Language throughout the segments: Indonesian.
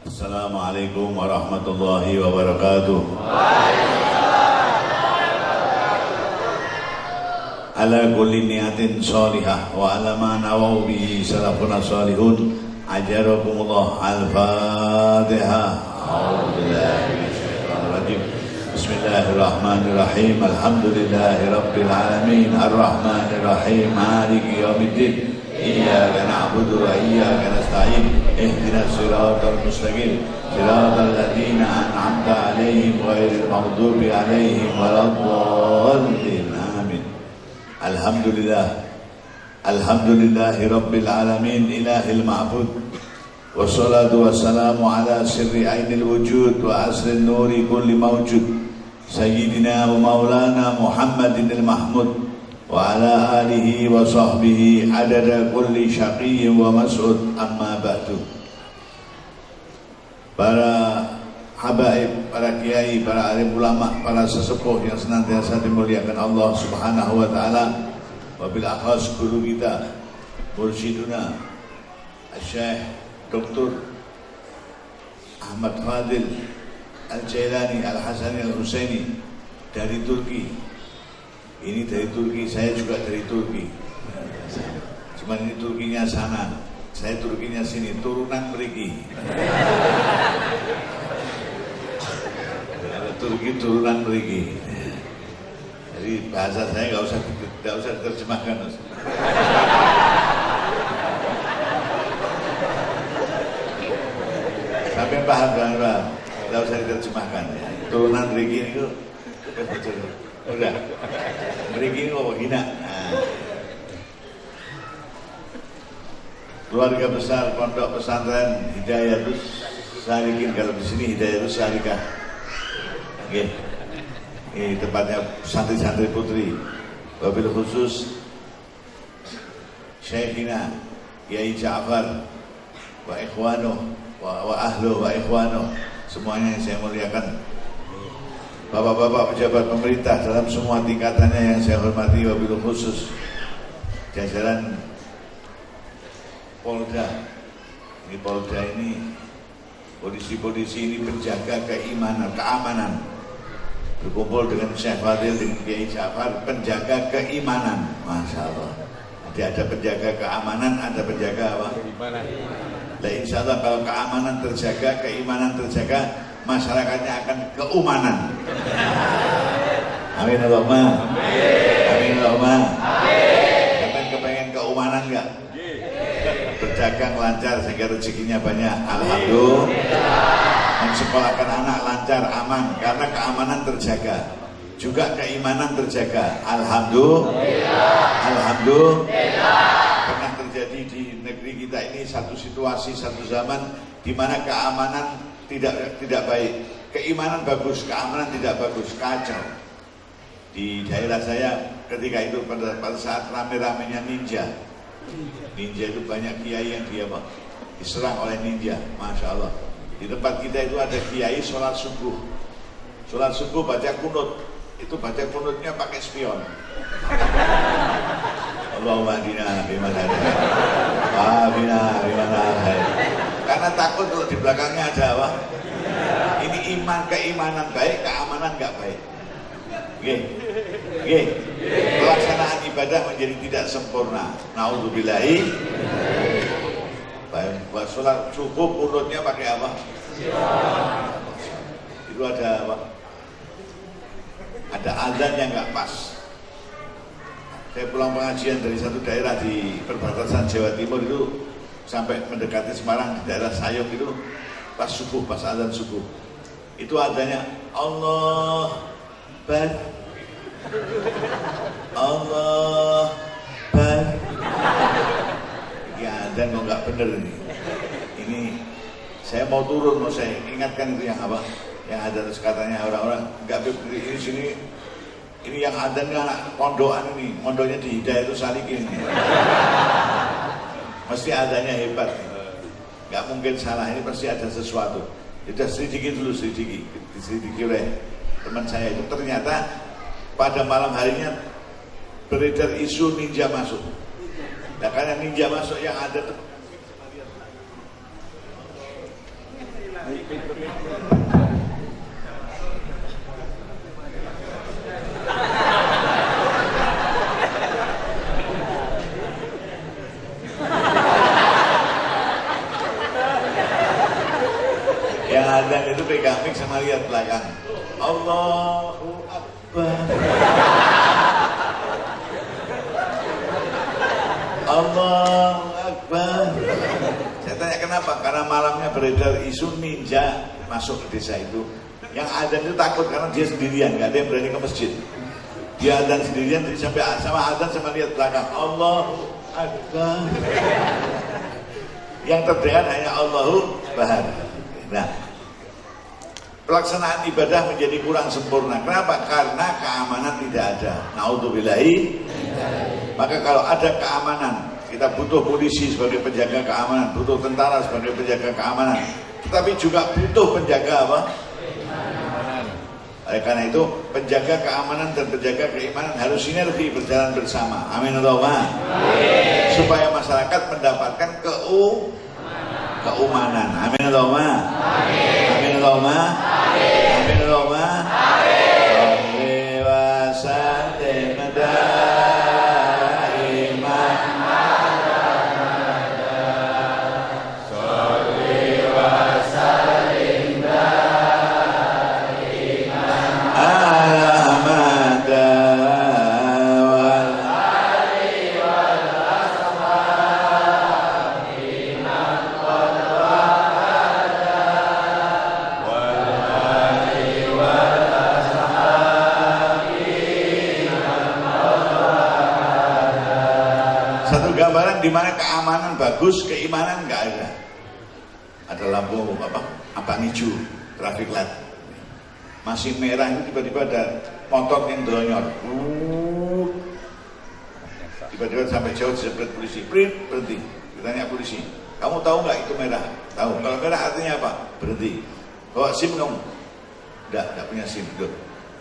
Assalamualaikum warahmatullahi wabarakatuh. Ala kulli niyatin salihah wa ala ma nawaw bihi salafuna salihun ajarakumullah. Al-Fatihah. A'udzubillahi minasyaitonir rajim. Bismillahirrahmanirrahim. Alhamdulillahi rabbil alamin. Arrahmanir rahim. Maliki yaumiddin. Iyyaka na'budu wa iyyaka nasta'in. Ihdinas siratal mustaqim. Siratal ladzina an'amta 'alaihim ghairil maghdubi 'alaihim waladdallin. Amin. Alhamdulillah. Alhamdulillahi rabbil alamin ilahil ma'bud. Wassalatu wassalamu ala sirri ainil wujud wa asrin nuri kulli mawjud. Sayyidina wa maulana Muhammadin al-Mahmud wa ala alihi wa sahbihi adada kulli syaqiyyin wa mas'ud. Amma ba'du. Para habaib, para kiai, para alim ulama, para sesepuh yang senantiasa dimuliakan Allah Subhanahu wa taala, wabil akhas guru kita mursyiduna Syekh Dr. Ahmad Fadil Al-Jailani Al-Hasani Al-Husaini dari Turki. Ini dari Turki, saya juga dari Turki. Cuman ini Turkinya sana, saya Turkinya sini, turunan mriki. Turki turunan mriki. Jadi bahasa saya nggak usah diterjemahkan. Sampai paham kan, Pak? Nggak usah diterjemahkan. Turunan mriki itu udah. Mriki ini mau hina. Keluarga besar Pondok Pesantren Hidayatus Salikin, kalau di sini Hidayatus Salikah. Oke. Ini tempatnya santri-santri putri. Wabil khusus Syekhina Kiai Ja'far wa ikhwanu wa ahlu wa ikhwanu, semuanya yang saya muliakan. Bapak-bapak pejabat pemerintah dalam semua tingkatannya yang saya hormati, wabil khusus jajaran Polda. Ini Polda ini, polisi-polisi ini penjaga keamanan. Berkumpul dengan Syekh Fadil, dengan Kiai Ja'far, penjaga keimanan. Masya Allah. Jadi ada penjaga keamanan, ada penjaga apa? Keimanan. Nah, insya Allah kalau keamanan terjaga, keimanan terjaga, masyarakatnya akan keumanan. Amin Allahumma. Amin Allahumma. Sampai kepengen keumanan enggak? Berdagang lancar sehingga rezekinya banyak. Alhamdulillah. Mensekolahkan anak lancar, aman, karena keamanan terjaga, juga keimanan terjaga. Alhamdulillah. Alhamdulillah. Pernah terjadi di negeri kita ini satu situasi, satu zaman di mana keamanan tidak baik, keimanan bagus, keamanan tidak bagus, kacau. Di daerah saya ketika itu pada saat rame-ramenya ninja itu banyak kiai yang diserang oleh ninja. Masya Allah. Di tempat kita itu ada kiai sholat subuh baca kunut, itu baca kunutnya pakai spion. Allahumma hdina biman hadaita wa bina biman afait. Karena takut kalau di belakangnya ada apa? Ini keimanan baik, keamanan nggak baik. Pelaksanaan ibadah menjadi tidak sempurna. Naudzubillahi. Buat sholat subuh kunutnya pakai apa? Itu ada apa? Ada azan yang nggak pas. Saya pulang pengajian dari satu daerah di perbatasan Jawa Timur itu, sampai mendekati Semarang di daerah Sayong itu, pas subuh, pas azan subuh, itu adanya Allah Akbar, Allah Akbar. Ya dan kok nggak bener ini saya mau turun, mau saya ingatkan itu yang apa, yang ada terus katanya orang-orang nggak berdiri di sini, ini yang ada nih anak pondokan ini, pondoknya di Hidayatus Salikin ini. Mesti adanya hebat, nggak mungkin salah, ini pasti ada sesuatu. Kita selidiki dulu, diselidiki oleh teman saya itu, ternyata pada malam harinya beredar isu ninja masuk. Nah karena ninja masuk yang ada tuh Yang adzan itu pegang mic sama lihat belakang. Allahu Akbar. Allahu Akbar. Saya tanya kenapa? Karena malamnya beredar isu ninja masuk ke desa itu. Yang adzan itu takut karena dia sendirian, nggak ada yang berani ke masjid. Dia adzan sendirian, jadi sampai sama adzan sama lihat belakang. Allahu Akbar. Yang terdengar hanya Allahu Akbar. Nah, pelaksanaan ibadah menjadi kurang sempurna. Kenapa? Karena keamanan tidak ada. Naudzubillahi. Maka kalau ada keamanan, kita butuh polisi sebagai penjaga keamanan, butuh tentara sebagai penjaga keamanan, tetapi juga butuh penjaga apa? Keimanan. Oleh karena itu, penjaga keamanan dan penjaga keimanan harus sinergi berjalan bersama. Amin Allahumma. Supaya masyarakat mendapatkan keumanan. Amin Allahumma. Amin Allahumma. Amin Allahumma. Sholli wa sallim daiman Sholli wa sallim daiman ala mada wal ali wal ashabi man qad wahada wal ali wal ashabi man qad wahada. Satu gambaran di mana keamanan bagus, keimanan nggak ada. Ada lampu abang hijau, traffic light, masih merah itu tiba-tiba ada motor yang dronyot, tiba-tiba sampai jauh disebut polisi, berhenti. Ditanya polisi, kamu tahu nggak itu merah? Tahu. Kalau merah artinya apa? Berhenti. Bawa SIM kamu? Enggak punya SIM. Tuh.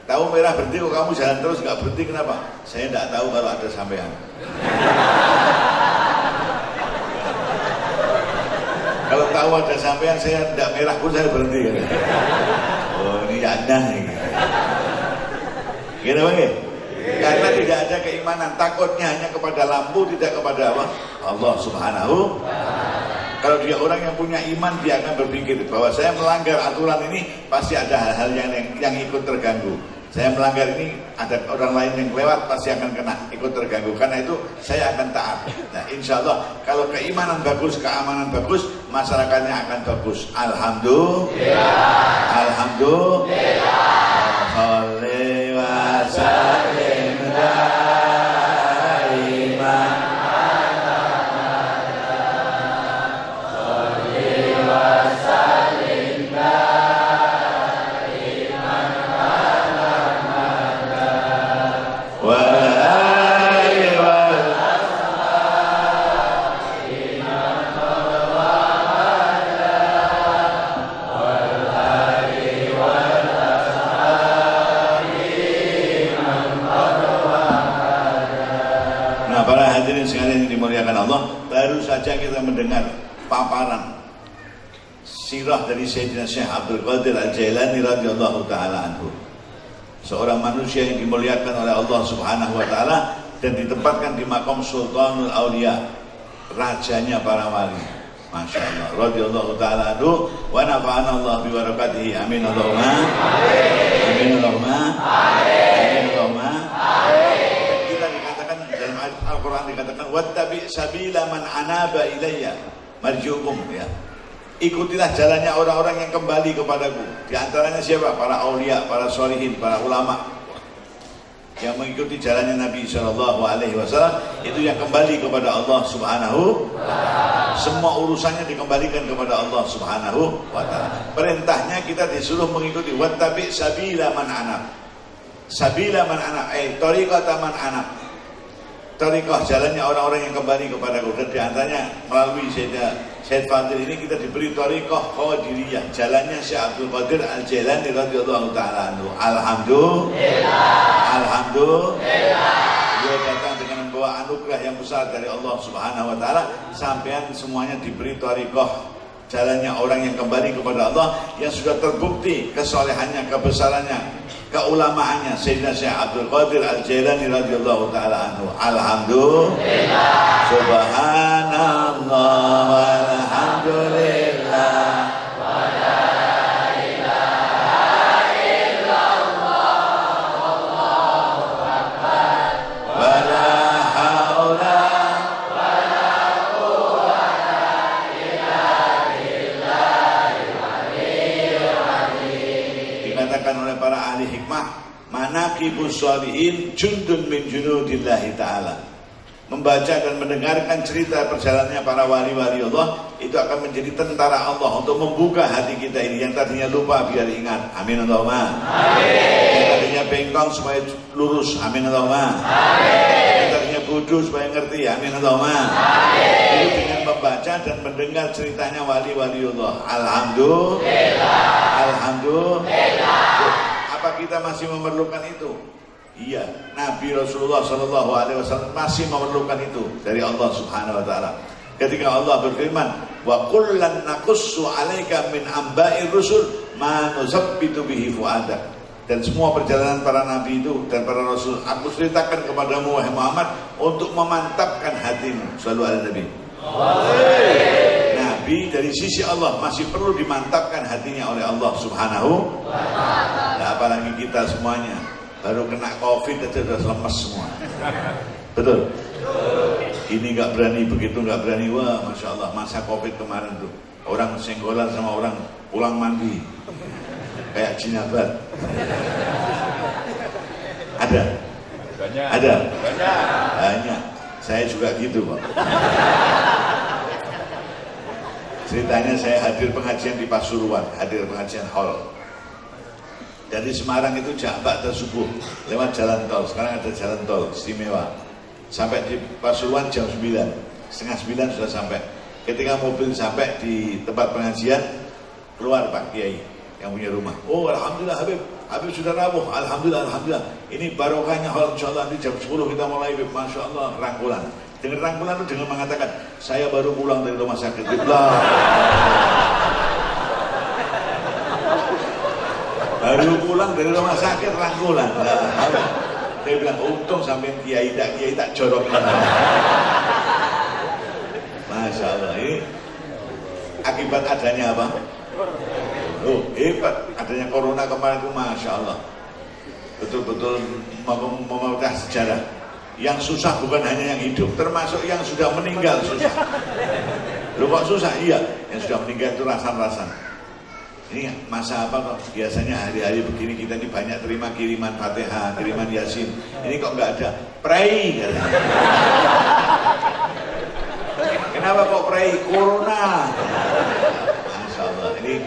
Tahu merah berhenti, kok kamu jalan terus nggak berhenti, kenapa? Saya nggak tahu kalau ada sampean. Kalau tahu ada sampean, saya tidak merah pun saya berhenti. Oh ini aneh nih. Gini bang ya? Karena tidak ada keimanan, takutnya hanya kepada lampu, tidak kepada apa? Allah Subhanahu. Kalau dia orang yang punya iman, dia akan berpikir bahwa saya melanggar aturan ini, pasti ada hal-hal yang ikut terganggu. Saya melanggar ini, ada orang lain yang lewat, pasti akan kena, ikut terganggu. Karena itu saya akan taat. Nah insya Allah kalau keimanan bagus, keamanan bagus, masyarakatnya akan bagus. Alhamdulillah. Alhamdulillah. Sholli wa sallim daiman Sholli wa sallim daiman wa ali wal ashabi man qad wahada wal ali wal ashabi man qad wahada. Nah para hadirin sekalian yang dimuliakan Allah, baru saja kita mendengar paparan sirah dari Sayyidina Syekh Abdul Qadir Al-Jailani radhiyallahu taala anhu. Seorang manusia yang dimuliakan oleh Allah Subhanahu wa taala dan ditempatkan di makom Sultanul Aulia, rajanya para wali. Masya Allah, radhiyallahu taala anhu wa nafa'ana Allah bi barakatihi. Amin Allahumma. Amin Allahumma. Amin Allahumma. Kita dikatakan dalam Al-Qur'an dikatakan wattabi sabila man anaba ilayya marju'um, ya. Ikutilah jalannya orang-orang yang kembali kepadaku. Di antaranya siapa? Para aulia, para sholihin, para ulama yang mengikuti jalannya Nabi SAW. Itu yang kembali kepada Allah Subhanahu. Semua urusannya dikembalikan kepada Allah Subhanahu wa ta'ala. Perintahnya kita disuruh mengikuti wattabi sabila man anab. Sabila man anab, tariqata man anab. Tariqah jalannya orang-orang yang kembali kepadaku. Dan di antaranya melalui Syed Fadil ini kita diberi tariqah Qadiriyah, jalannya Syekh Abdul Qadir Al-Jailani radhiyallahu taala anhu. Alhamdulillah. Alhamdulillah. Dia datang dengan membawa anugerah yang besar dari Allah Subhanahu wa taala. Sampean semuanya diberi tariqah jalannya orang yang kembali kepada Allah, yang sudah terbukti kesolehannya, kebesarannya, keulamaannya. Sayyidina Syekh Abdul Qadir Al-Jailani radhiyallahu taala anhu. Alhamdulillah, subhanallah, walhamdulillah, wa la ilaha illallah, wallahu akbar, wa la haula wa la quwwata illa billahil aliyyil azim. Dikatakan oleh para ahli hikmah, manaqibus sholihin jundun min junudillahi ta'ala. Membaca dan mendengarkan cerita perjalanannya para wali-wali Allah, itu akan menjadi tentara Allah untuk membuka hati kita ini. Yang tadinya lupa biar ingat. Amin Allahumma. Amin. Yang tadinya bengkong supaya lurus. Amin Allahumma. Amin. Yang tadinya bodoh supaya ngerti. Amin Allahumma. Amin. Itu dengan membaca dan mendengar ceritanya wali-wali Allah. Alhamdulillah. Alhamdulillah. Apa kita masih memerlukan itu? Iya, Nabi Rasulullah Shallallahu Alaihi Wasallam masih memerlukan itu dari Allah Subhanahu Wa Taala. Ketika Allah berfirman, wa kullan naqussu 'alaika min amba'ir rusul ma nusabbitu bihi fu'adak. Dan semua perjalanan para nabi itu dan para rasul aku ceritakan kepadamu wahai Muhammad untuk memantapkan hatimu. Selalu ada Nabi. Nabi dari sisi Allah masih perlu dimantapkan hatinya oleh Allah Subhanahu Wa Taala. Nah, apalagi kita semuanya. Baru kena COVID aja udah lemes semua. Betul? Ini gak berani, begitu gak berani. Wah, Masya Allah, masa COVID kemarin tuh orang senggolan sama orang pulang mandi kayak jinabat. Ada? Banyak. Ada? Banyak. Saya juga gitu, Pak. Ceritanya saya hadir pengajian di Pasuruan, hadir pengajian hall. Dari Semarang itu Jakbak subuh lewat jalan tol. Sekarang ada jalan tol istimewa. Sampai di Pasuruan jam 9, setengah 9 sudah sampai. Ketika mobil sampai di tempat pengajian, keluar Pak Kiai yang punya rumah. Oh Alhamdulillah Habib sudah rawuh. Alhamdulillah, Alhamdulillah. Ini barokahnya hal insyaAllah nanti jam 10 kita mulai Habib. Masya Allah, rangkulan. Dengan rangkulan itu dengan mengatakan, saya baru pulang dari rumah sakit. Baru pulang dari rumah sakit rangkulan. Dia bilang untung sampai kiai tak jorok. Masya Allah, ini akibat adanya apa? Oh hebat, adanya corona kemarin itu Masya Allah. Betul-betul memecah sejarah. Yang susah bukan hanya yang hidup, termasuk yang sudah meninggal susah. Loh kok susah? Iya, yang sudah meninggal itu rasan-rasan. Ini masa apa kok? Biasanya hari-hari begini kita ini banyak terima kiriman Fatihah, kiriman Yasin. Ini kok nggak ada? Pray. Kenapa kok pray? Corona. Masya Allah, ini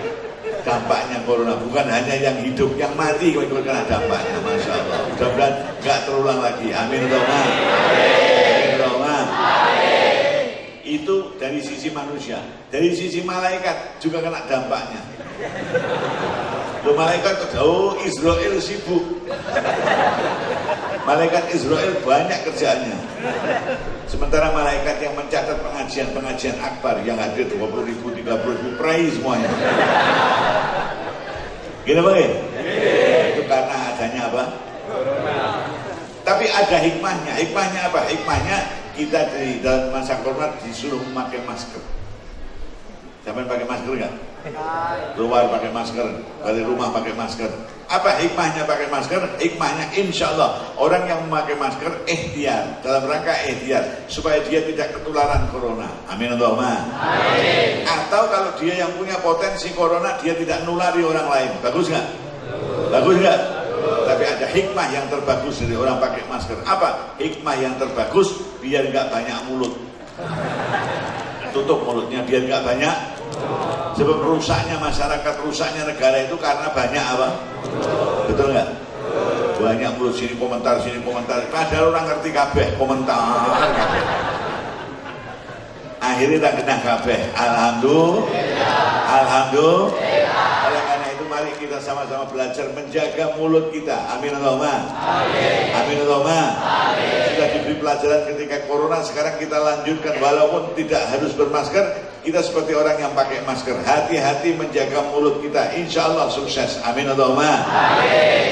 dampaknya corona. Bukan hanya yang hidup, yang mati kok ikut kena dampaknya. Masya Allah. Mudah-mudahan nggak terulang lagi. Amin Allahumma. Amin Allahumma. Itu dari sisi manusia. Dari sisi malaikat juga kena dampaknya. Loh malaikat oh Israel sibuk. Malaikat Israel banyak kerjaannya. Sementara malaikat yang mencatat pengajian akbar yang hadir 20.000, 30.000 pray semuanya. Gini Bang ya? Itu karena adanya apa? Tapi ada hikmahnya. Hikmahnya apa? Hikmahnya kita di dalam masa corona disuruh memakai masker. Sampai pakai masker nggak? Keluar pakai masker, balik rumah pakai masker. Apa hikmahnya pakai masker? Hikmahnya insya Allah orang yang memakai masker ikhtiar, dalam rangka ikhtiar supaya dia tidak ketularan corona. Amin Allahumma. Amin. Atau kalau dia yang punya potensi corona dia tidak nulari orang lain. Bagus nggak? Bagus nggak? Tapi ada hikmah yang terbagus dari orang pakai masker. Apa? Hikmah yang terbagus biar nggak banyak mulut. Tutup mulutnya biar nggak banyak. Sebab rusaknya masyarakat, rusaknya negara itu karena banyak apa? Betul nggak? Banyak mulut sini komentar. Padahal orang ngerti kabeh komentar. Akhirnya tak kena kabeh. Alhamdulillah. Alhamdulillah. Oleh karena itu mari kita sama-sama belajar menjaga mulut kita. Amin Allahumma. Amin. Amin Allahumma. Amin. Sudah diberi pelajaran ketika corona, sekarang kita lanjutkan walaupun tidak harus bermasker. Kita seperti orang yang pakai masker. Hati-hati menjaga mulut kita. Insya Allah sukses. Amin Allahumma.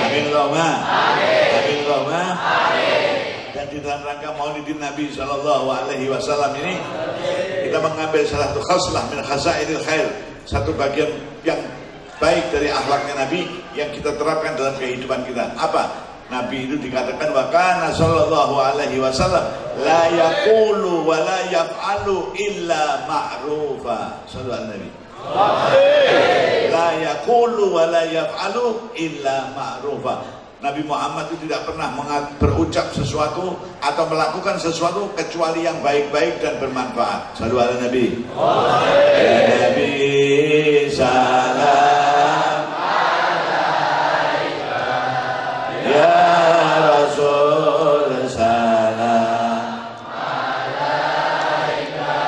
Amin Allahumma. Amin Allahumma. Dan di dalam rangka Maulidin Nabi SAW ini kita mengambil salah satu khaslah min khasaidil khair, satu bagian yang baik dari akhlaknya Nabi yang kita terapkan dalam kehidupan kita. Apa? Nabi itu dikatakan wa kana sallallahu alaihi wasallam la yaqulu wa la yaf'alu illa ma'rufa. Sallallahu alaihi la yaqulu wa la yaf'alu illa ma'rufa. Nabi Muhammad itu tidak pernah berucap sesuatu atau melakukan sesuatu kecuali yang baik-baik dan bermanfaat. Sallallahu alaihi Nabi. Ya Nabi salam alaika ya Rasul salam alaika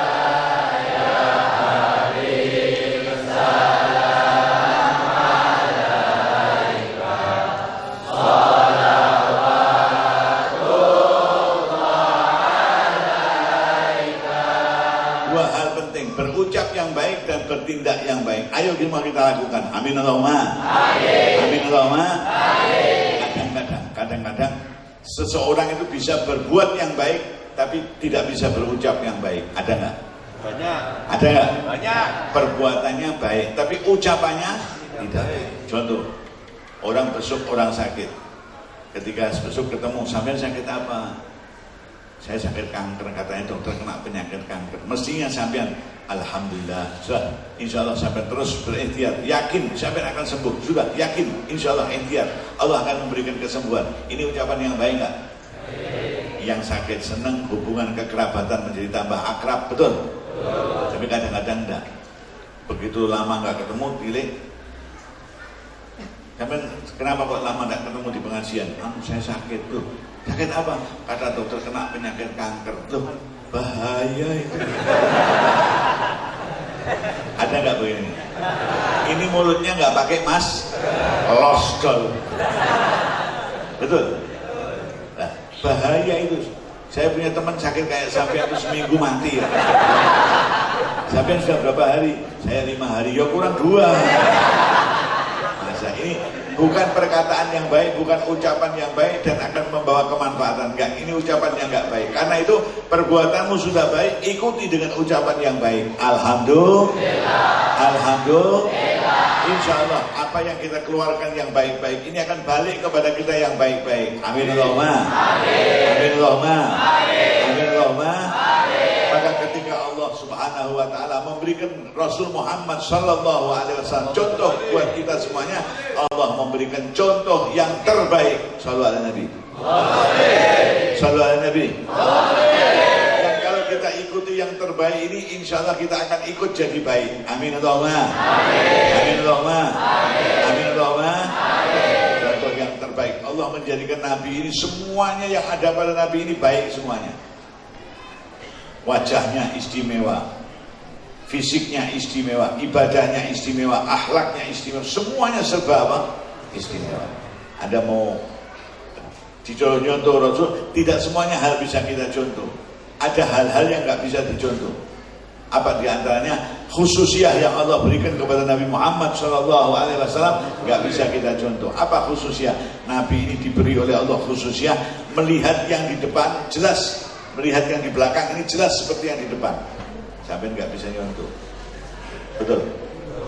ya Habib salam alaika salawatullah alaika. Dua hal penting, berucap yang baik dan bertindak yang baik. Ayo kita lakukan. Amin Allahumma. Amin Allahumma. Kadang-kadang seseorang itu bisa berbuat yang baik tapi tidak bisa berucap yang baik. Ada nggak? Banyak. Ada nggak? Banyak. Perbuatannya baik tapi ucapannya tidak baik. Contoh, orang besuk orang sakit. Ketika besuk ketemu, sampean sakit apa? Saya sakit kanker, katanya dokter kena penyakit kanker. Mestinya sampean alhamdulillah, sudah, insya Allah sampean terus berikhtiar, yakin sampean akan sembuh, sudah yakin, insya Allah ikhtiar, Allah akan memberikan kesembuhan. Ini ucapan yang baik nggak? Yang sakit senang, hubungan kekerabatan menjadi tambah akrab, betul? Tapi kadang-kadang enggak. Begitu lama nggak ketemu, pilih. Sampean kenapa kok lama nggak ketemu di pengajian? Saya sakit tuh. Sakit apa? Kata dokter kena penyakit kanker. Loh, bahaya itu. Ada nggak begini? Ini mulutnya nggak pakai loskol. Betul? Nah, bahaya itu. Saya punya teman sakit kayak sampai itu seminggu mati. Sampai sudah berapa hari? Saya 5 hari. Ya kurang 2. Masa ini bukan perkataan yang baik, bukan ucapan yang baik dan akan membawa kemanfaatan. Enggak, ini ucapan yang enggak baik. Karena itu perbuatanmu sudah baik, ikuti dengan ucapan yang baik. Alhamdulillah. Alhamdulillah. Insya Allah apa yang kita keluarkan yang baik-baik ini akan balik kepada kita yang baik-baik. Amin Allahumma. Amin Allahumma. Amin Allahumma. Maka ketika Allah Subhanahu wa taala memberikan Rasul Muhammad sallallahu alaihi wasallam contoh buat kita semuanya, Allah memberikan contoh yang terbaik. Sallallahu alaihi Nabi. Sallallahu alaihi Nabi. Dan kalau kita ikuti yang terbaik ini, insya Allah kita akan ikut jadi baik. Amin Allahumma. Amin Allahumma. Amin Allahumma. Contoh yang terbaik. Allah menjadikan Nabi ini semuanya yang ada pada Nabi ini baik semuanya. Wajahnya istimewa, fisiknya istimewa, ibadahnya istimewa, akhlaknya istimewa, semuanya serba apa? Istimewa. Ada mau dicontoh Rasul, tidak semuanya hal bisa kita contoh. Ada hal-hal yang nggak bisa dicontoh. Apa diantaranya? Khususiyah yang Allah berikan kepada Nabi Muhammad SAW nggak bisa kita contoh. Apa khususiyah? Nabi ini diberi oleh Allah khususiyah melihat yang di depan jelas, melihat yang di belakang ini jelas seperti yang di depan. Sampai nggak bisa nyontoh. Betul.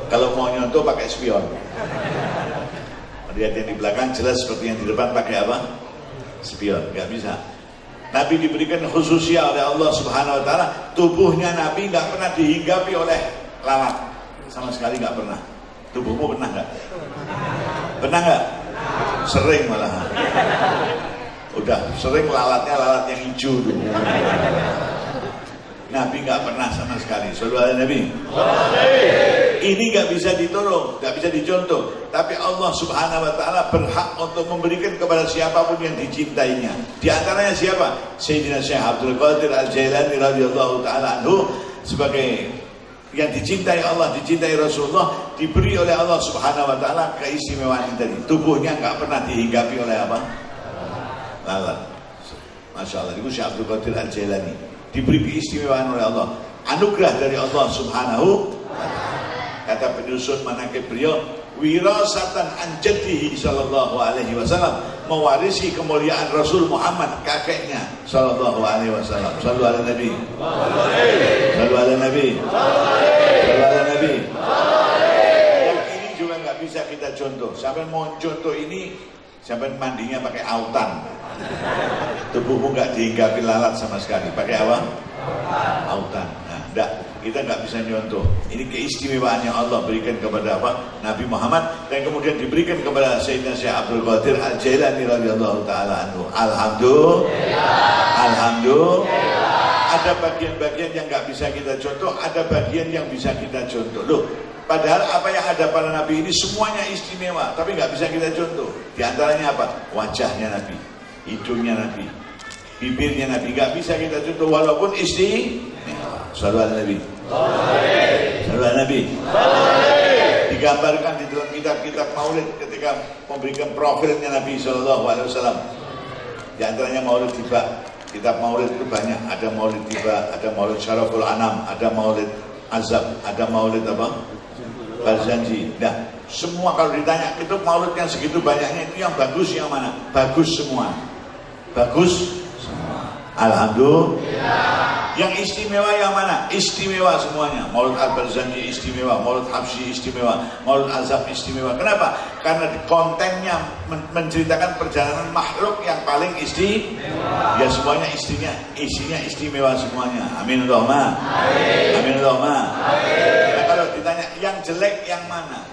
Kalau mau nyontoh pakai spion. Melihat yang di belakang jelas seperti yang di depan pakai apa? Spion. Nggak bisa. Nabi diberikan khususnya oleh Allah Subhanahu Wa Taala. Tubuhnya Nabi nggak pernah dihinggapi oleh lalat. Sama sekali nggak pernah. Tubuhmu pernah nggak? Pernah nggak? Sering malahan. Udah sering lalatnya lalat yang hijau dulu. Nabi nggak pernah sama sekali. Sallallahu alaihi Nabi. Ini nggak bisa ditolong, nggak bisa dicontoh. Tapi Allah Subhanahu Wa Taala berhak untuk memberikan kepada siapapun yang dicintainya. Di antaranya siapa? Sayyidina Syekh Abdul Qadir Al-Jailani radhiyallahu taala anhu sebagai yang dicintai Allah, dicintai Rasulullah, diberi oleh Allah Subhanahu Wa Taala keistimewaan ini tadi. Tubuhnya nggak pernah dihinggapi oleh apa? Lalat. Masya Allah, itu Syekh Abdul Qadir Al-Jailani diberi keistimewaan oleh Allah. anugerah dari Allah Subhanahu. Kata penyusun manaqib beliau, wirasatan an jaddihi sallallahu alaihi wasallam, mewarisi kemuliaan Rasul Muhammad kakeknya sallallahu alaihi wasallam. Sallu ala nabi. Sallu ala nabi. Sallu ala nabi. Yang ini juga nggak bisa kita contoh. Sampai mau contoh ini, sampai mandinya pakai autan. Tubuhmu nggak dihinggapi lalat sama sekali. Pakai apa? Autan. Nah, enggak. Kita nggak bisa nyontoh. Ini keistimewaan yang Allah berikan kepada apa? Nabi Muhammad, dan kemudian diberikan kepada Sayyidina Syekh Abdul Qadir Al-Jailani radhiyallahu taala anhu. Alhamdulillah. Alhamdulillah. Ada bagian-bagian yang nggak bisa kita contoh, ada bagian yang bisa kita contoh. Loh, padahal apa yang ada pada Nabi ini semuanya istimewa, tapi nggak bisa kita contoh. Di antaranya apa? Wajahnya Nabi, hidungnya Nabi, bibirnya Nabi, nggak bisa kita contoh walaupun istimewa. Sallu ala Nabi. Sallu ala Nabi. Digambarkan di dalam kitab-kitab Maulid ketika memberikan profilnya Nabi Sallallahu Alaihi Wasallam. Di antaranya Maulid Tiba. Kitab Maulid itu banyak. Ada Maulid Tiba, ada Maulid Syaraful Anam, ada Maulid Azab, ada Maulid apa? Barzanji. Nah, semua kalau ditanya itu Maulid yang segitu banyaknya itu yang bagus yang mana? Bagus semua. Bagus semua. Alhamdulillah. Yang istimewa yang mana? Istimewa semuanya. Maulid Al-Barzanji istimewa, Maulid Habsyi istimewa, Maulid Azab istimewa. Kenapa? Karena kontennya menceritakan perjalanan makhluk yang paling istimewa. Ya semuanya isinya istimewa semuanya. Amin Allahumma. Amin Allahumma. Nah, kalau ditanya yang jelek yang mana?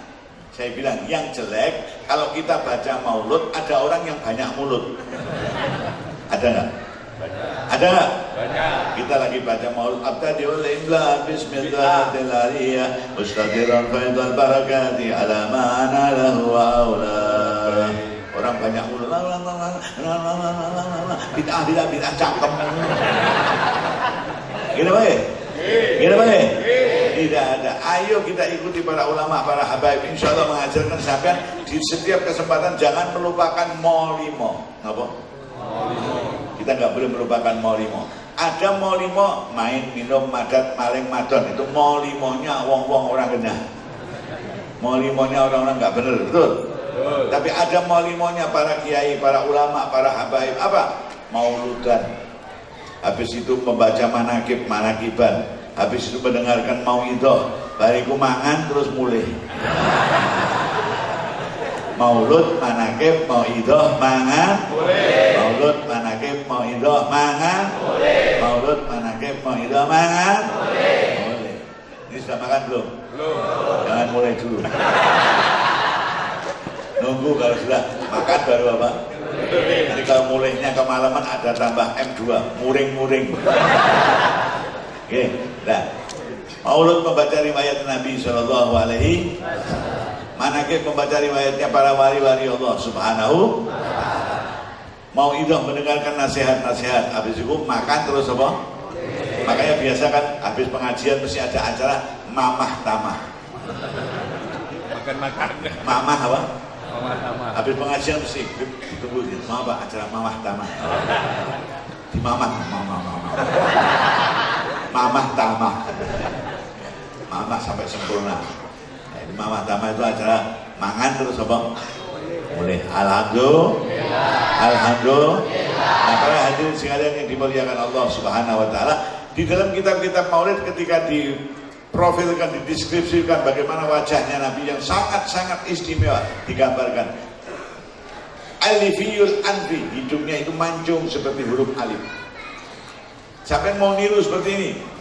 Saya bilang yang jelek kalau kita baca maulud ada orang yang banyak mulut. Ada nggak? Ada nggak? Kita lagi baca maulud abtadiul imla bismillahirrahmanirrahim mustadiran faidal barakati ala ma'ana lahu wa aula. Orang banyak mulut bid'ah cakep. Gini baik? Gini baik? Tidak ada. Ayo kita ikuti para ulama, para habaib. Insya Allah mengajarkan sampai di setiap kesempatan jangan melupakan molimo. Apa? Molimo. Kita nggak boleh melupakan molimo. Ada molimo main minum madat maling madon, itu molimonya wong-wong orang genah. Molimonya orang-orang nggak bener, betul? Tapi ada molimonya para kiai, para ulama, para habaib. Apa? Mauludan. Habis itu membaca manakiban. Habis itu mendengarkan mauidhah. Bariku mangan terus mulih. Maulud, manakib, mauidhah, mangan, maulud, manakib, mauidhah, mangan, maulud, manakib, mauidhah, mangan, boleh. Ini sudah makan belum? Belum. Jangan mulai dulu. Nunggu kalau sudah makan baru apa? Jadi kalau mulainya kemalaman ada tambah M2, muring-muring. Oke, nah. Maulud membaca riwayat Nabi Sallallahu Alaihi Wasallam. Manakib membaca riwayatnya para wali-wali Allah Subhanahu. Mauidhah mendengarkan nasihat-nasihat. Habis itu makan terus apa? Makanya biasa kan habis pengajian mesti ada acara mamah tamah. Makan-makan. Mamah apa? Mamah tamah. Habis pengajian mesti ditunggu mau apa acara mamah tamah. Di mamah tamah. Mamah sampai sempurna. Mamah tamah itu acara mangan terus apa? Boleh. Alhamdulillah. Alhamdulillah. Nah, para hadirin sekalian yang dimuliakan Allah Subhanahu wa taala, di dalam kitab-kitab Maulid ketika diprofilkan, dideskripsikan bagaimana wajahnya Nabi yang sangat-sangat istimewa digambarkan. Alifiyul anfi, hidungnya itu mancung seperti huruf alif. Siapa yang mau niru seperti ini?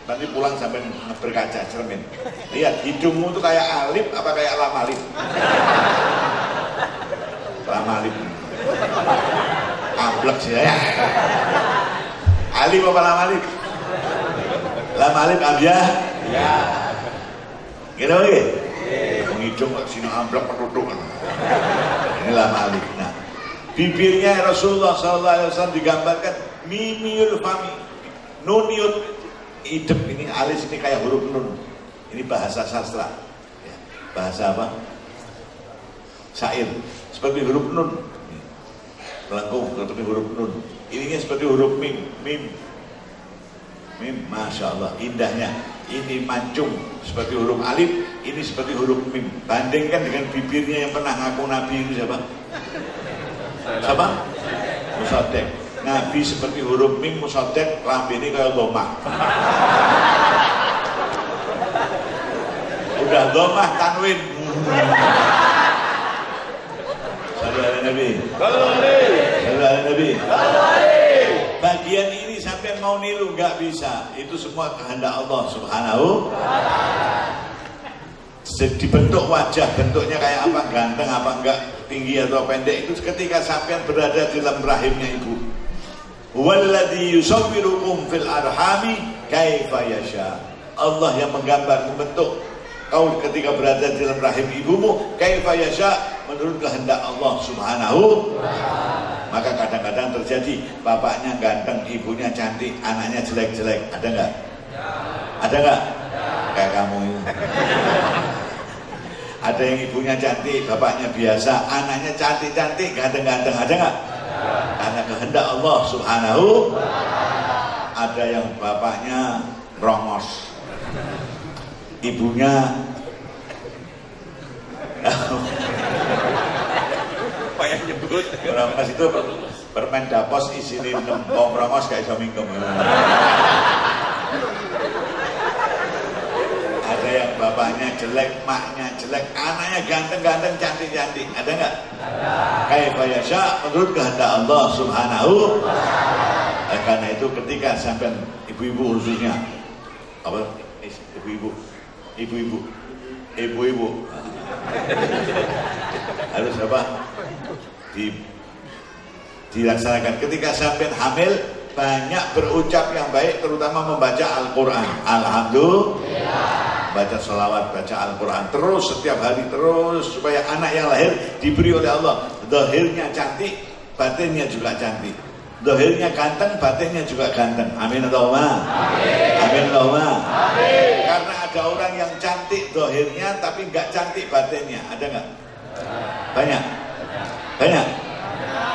Nanti pulang sampai berkaca cermin. Lihat hidungmu tuh kayak alif apa kayak lam alif? Lam alif. Amblek sih ya. Alif apa lam alif? Lam alif ambyah? Ya. Gitu lagi? Menghidung ke sini amblek penutup. Ini lam alif. Nah, bibirnya Rasulullah SAW digambarkan mimiul fami, nuniut. Idem ini alis ini kayak huruf nun. Ini bahasa sastra ya. Bahasa apa? Syair. Seperti huruf nun. Melengkung seperti huruf nun. Ininya seperti huruf mim. Mim, masya Allah, indahnya. Ini mancung seperti huruf alif, ini seperti huruf mim. Bandingkan dengan bibirnya yang pernah ngaku Nabi itu siapa? Siapa? Musaddiq. Nabi seperti huruf mim, Musaddiq lambene kayak domah. Udah domah tanwin. Sallallahu alaihi Nabi. Sallallahu alaihi Nabi. Bagian ini sampai mau niru nggak bisa, itu semua kehendak Allah Subhanahu. Dibentuk wajah, bentuknya kayak apa, ganteng apa enggak, tinggi atau pendek, itu ketika sampean berada di dalam rahimnya ibu. Walladzi yusawwirukum fil arhami kaifa yasha. Allah yang menggambar, membentuk kau ketika berada di dalam rahim ibumu kaifa yasha, menurut kehendak Allah Subhanahu. Maka kadang-kadang terjadi bapaknya ganteng, ibunya cantik, anaknya jelek-jelek. Ada nggak? Ada nggak? Kayak kamu ini. Ada yang ibunya cantik, bapaknya biasa, anaknya cantik-cantik, ganteng-ganteng. Ada nggak? Karena kehendak Allah Subhanahu. Ada yang bapaknya rongos, ibunya payah nyebut. Rongos itu permen dapos isine nempong, rongos gak iso mingkem. Ada yang bapaknya jelek, maknya jelek, anaknya ganteng-ganteng, cantik-cantik. Ada nggak? Ada. Kaifa yasha, menurut kehendak Allah Subhanahu. Karena itu ketika sampai ibu-ibu khususnya apa? Ibu-ibu harus apa? Dilaksanakan ketika sampai hamil, banyak berucap yang baik, terutama membaca Al-Quran. Alhamdulillah, baca sholawat, baca Al-Quran terus setiap hari, terus supaya anak yang lahir diberi oleh Allah zahirnya cantik, batinnya juga cantik. Zahirnya ganteng, batinnya juga ganteng. Amin Allahumma. Amin Allahumma. Karena ada orang yang cantik zahirnya tapi nggak cantik batinnya. Ada nggak? Banyak. Banyak.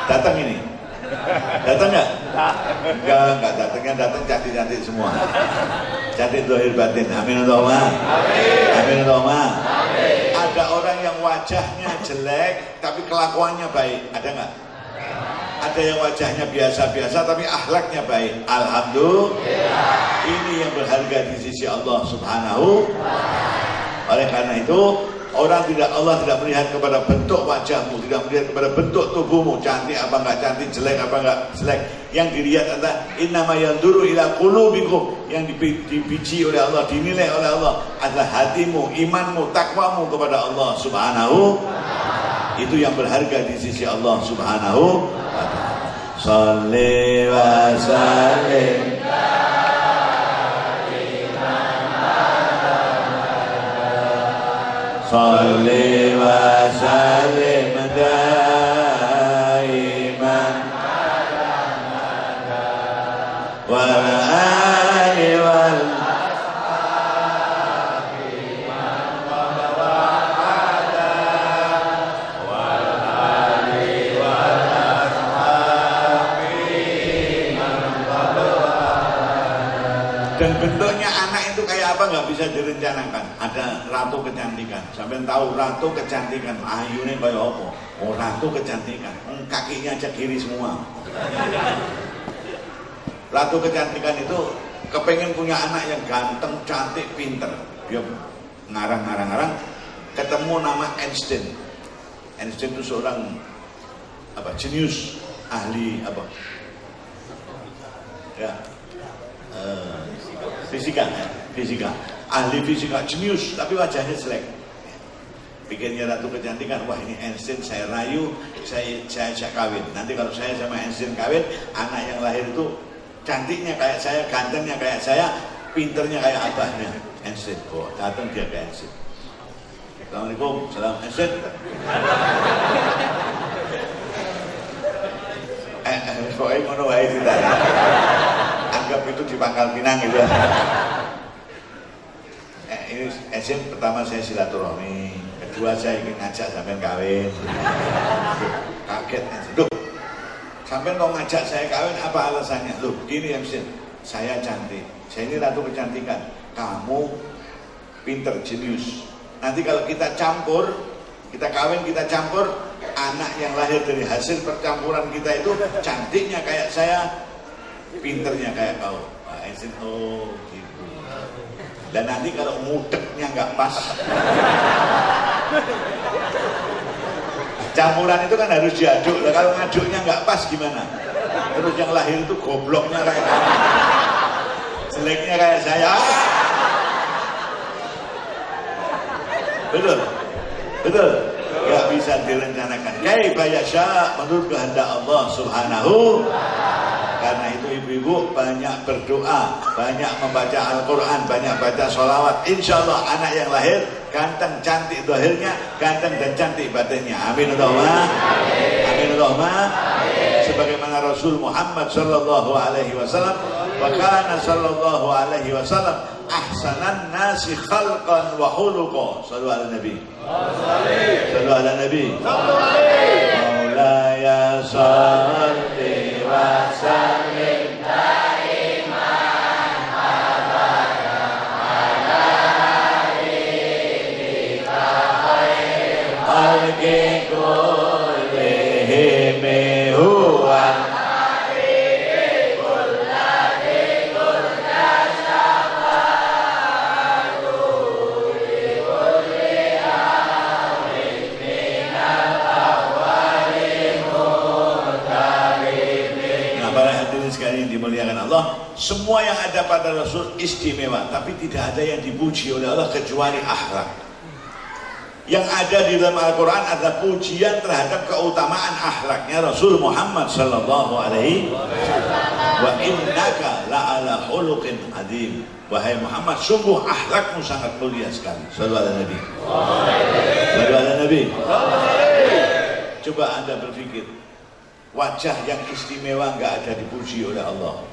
Datang ini. Datang nggak? Enggak datangnya, datang cantik-cantik semua. Cantik zahir batin. Amin Allahumma. Amin Allahumma. Ada orang yang wajahnya jelek tapi kelakuannya baik. Ada nggak? Ada yang wajahnya biasa-biasa tapi akhlaknya baik. Alhamdulillah. Ini yang berharga di sisi Allah Subhanahu. Oleh karena itu, Allah tidak melihat kepada bentuk wajahmu, tidak melihat kepada bentuk tubuhmu, cantik apa enggak cantik, jelek apa enggak jelek. Yang dilihat adalah innama yanduru ila qulubikum, yang dibiji oleh Allah, dinilai oleh Allah adalah hatimu, imanmu, takwamu kepada Allah Subhanahu. Itu yang berharga di sisi Allah Subhanahu wa ta'ala. Shalli wa sallim Shalli wa sallim daiman wal ali wal dan bentuknya anak itu kayak apa nggak bisa direncanakan. Ada ratu kecantikan, sampai tahu ratu kecantikan, ayunya kayak apa? Oh ratu kecantikan, kakinya aja kiri semua. Ratu kecantikan itu kepengen punya anak yang ganteng, cantik, pinter. Dia ngarang, ketemu nama Einstein. Einstein itu seorang apa? Jenius, ahli apa? Ya. Fisika, ahli fisika, jenius, tapi wajahnya jelek. Pikirnya ratu kecantikan, wah ini Einstein saya rayu, saya ajak kawin. Nanti kalau saya sama Einstein kawin, anak yang lahir itu cantiknya kayak saya, gantengnya kayak saya, pinternya kayak abahnya Einstein. Oh, datang dia ke Einstein. Assalamualaikum, salam Einstein. Pokoknya ngono wae kita. Anggap itu di Pangkal Pinang gitu. Ini Einstein pertama saya silaturahmi, kedua saya ingin ngajak sampean kawin. Kaget Einstein. Loh, sampean mau ngajak saya kawin apa alasannya? Loh, gini Einstein. saya cantik, saya ini ratu kecantikan, kamu pinter, jenius. Nanti kalau kita campur, kita kawin, kita campur, anak yang lahir dari hasil percampuran kita itu cantiknya kayak saya, pinternya kayak kau. Oh gitu. Dan nanti kalau mudeknya nggak pas, campuran itu kan harus diaduk. Nah, kalau ngaduknya nggak pas gimana? Terus yang lahir itu gobloknya kayak kamu, jeleknya kayak saya. Betul, betul. Gak bisa direncanakan. Kaifa yasha, menurut kehendak Allah Subhanahu. Karena itu ibu-ibu banyak berdoa, banyak membaca Al-Quran, banyak baca sholawat. Insya Allah anak yang lahir ganteng, cantik zahirnya, ganteng dan cantik batinnya. Amin Allahumma. Amin Allahumma. Sebagaimana Rasul Muhammad sallallahu alaihi wasallam, wa kana sallallahu alaihi wasallam ahsanan nasi khalqan wa khuluqan. Shallu ala nabi. Shallu ala nabi. Maulaya shalli wa sallim daiman abada ala habibika khairil khalqi kullihim huwa dimuliakan Allah. Semua yang ada pada Rasul istimewa, tapi tidak ada yang dipuji oleh Allah kecuali akhlak. Yang ada di dalam Al-Quran adalah pujian terhadap keutamaan akhlaknya Rasul Muhammad sallallahu alaihi wasallam. Wa innaka la'ala khuluqin adzim. Wahai Muhammad, sungguh akhlakmu sangat mulia sekali. Sallallahu alaihi nabi. Sallallahu alaihi nabi. Coba Anda berpikir, wajah yang istimewa nggak ada dipuji oleh Allah,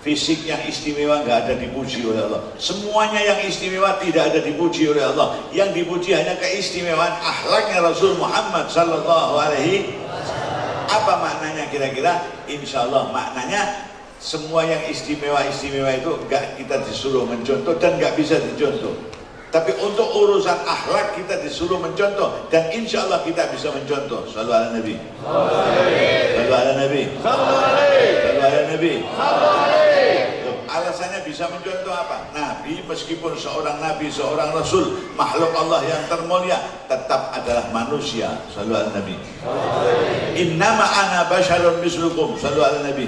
fisik yang istimewa nggak ada dipuji oleh Allah, semuanya yang istimewa tidak ada dipuji oleh Allah. Yang dipuji hanya keistimewaan akhlaknya Rasul Muhammad sallallahu alaihi wasallam. Apa maknanya kira-kira? Insya Allah maknanya semua yang istimewa-istimewa itu nggak kita disuruh mencontoh dan nggak bisa dicontoh. Tapi untuk urusan akhlak kita disuruh mencontoh dan insya Allah kita bisa mencontoh. Sallu ala Nabi. Sallu ala Nabi. Sallu ala Nabi. Alasannya bisa mencontoh apa? Nabi meskipun seorang Nabi, seorang Rasul, makhluk Allah yang termulia, tetap adalah manusia. Sallu ala Nabi. Innama ana basyarun mislukum. Sallu ala Nabi.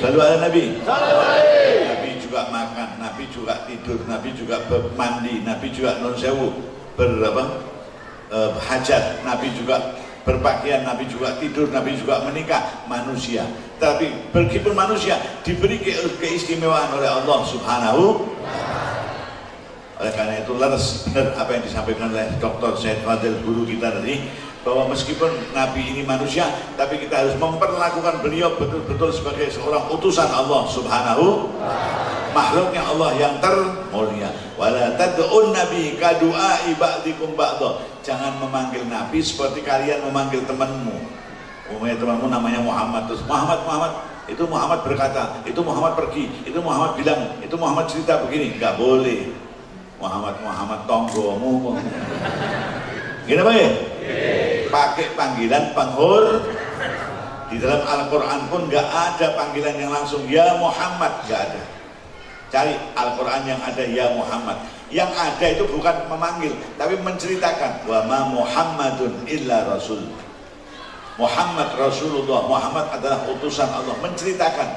Sallu ala Nabi. Nabi juga makan, Nabi juga tidur, Nabi juga mandi, Nabi juga non sewu hajat, Nabi juga berpakaian, Nabi juga tidur, Nabi juga menikah, manusia. Tapi meskipun manusia diberi keistimewaan oleh Allah Subhanahu. Oleh karena itu laras benar apa yang disampaikan oleh Dr. Syed Fadil guru kita tadi, bahwa meskipun Nabi ini manusia, tapi kita harus memperlakukan beliau betul-betul sebagai seorang utusan Allah Subhanahu, makhluknya Allah yang termulia. Wala tad'un nabi kadu'ai ba'dikum ba'dha. Jangan memanggil Nabi seperti kalian memanggil temanmu. Umumnya temanmu namanya Muhammad, terus Muhammad, itu Muhammad berkata, itu Muhammad pergi, itu Muhammad bilang, itu Muhammad cerita begini. Nggak boleh. Muhammad tonggomu. Gini apa ya? Pakai panggilan penghor. Di dalam Al-Quran pun nggak ada panggilan yang langsung ya Muhammad, nggak ada. Cari Al-Quran yang ada ya Muhammad. Yang ada itu bukan memanggil, tapi menceritakan wa ma Muhammadun illa rasul. Muhammad Rasulullah, Muhammad adalah utusan Allah, menceritakan,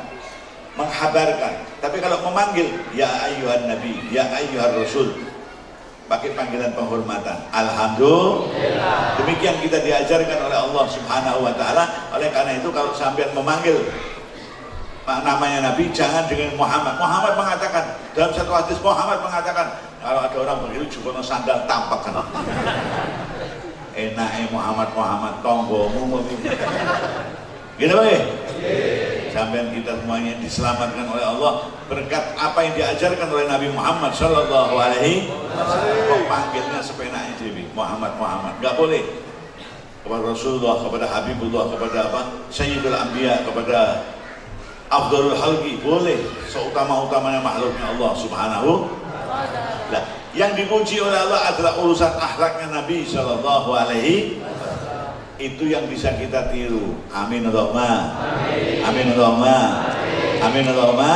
menghabarkan. Tapi kalau memanggil ya ayyuhan nabi, ya ayyuhan rasul, pakai panggilan penghormatan. Alhamdulillah. Demikian kita diajarkan oleh Allah Subhanahu wa taala. Oleh karena itu kalau sampai memanggil namanya Nabi jangan dengan Muhammad. Muhammad mengatakan dalam satu hadis, Muhammad mengatakan kalau ada orang begitu juga sandal tampak kan. Enaknya Muhammad tonggomu. Gini baik. Sampai kita semuanya diselamatkan oleh Allah berkat apa yang diajarkan oleh Nabi Muhammad sallallahu alaihi wasallam. Kok panggilnya sepenaknya Dewi Muhammad, nggak boleh. Kepada Rasulullah, kepada Habibullah, kepada apa? Sayyidul Anbiya, kepada afdhalul khalqi, boleh, seutama-utamanya makhluknya Allah Subhanahu. Nah, yang dipuji oleh Allah adalah urusan akhlaknya Nabi Shallallahu Alaihi. Itu yang bisa kita tiru. Amin Allahumma. Amin Allahumma. Amin Allahumma.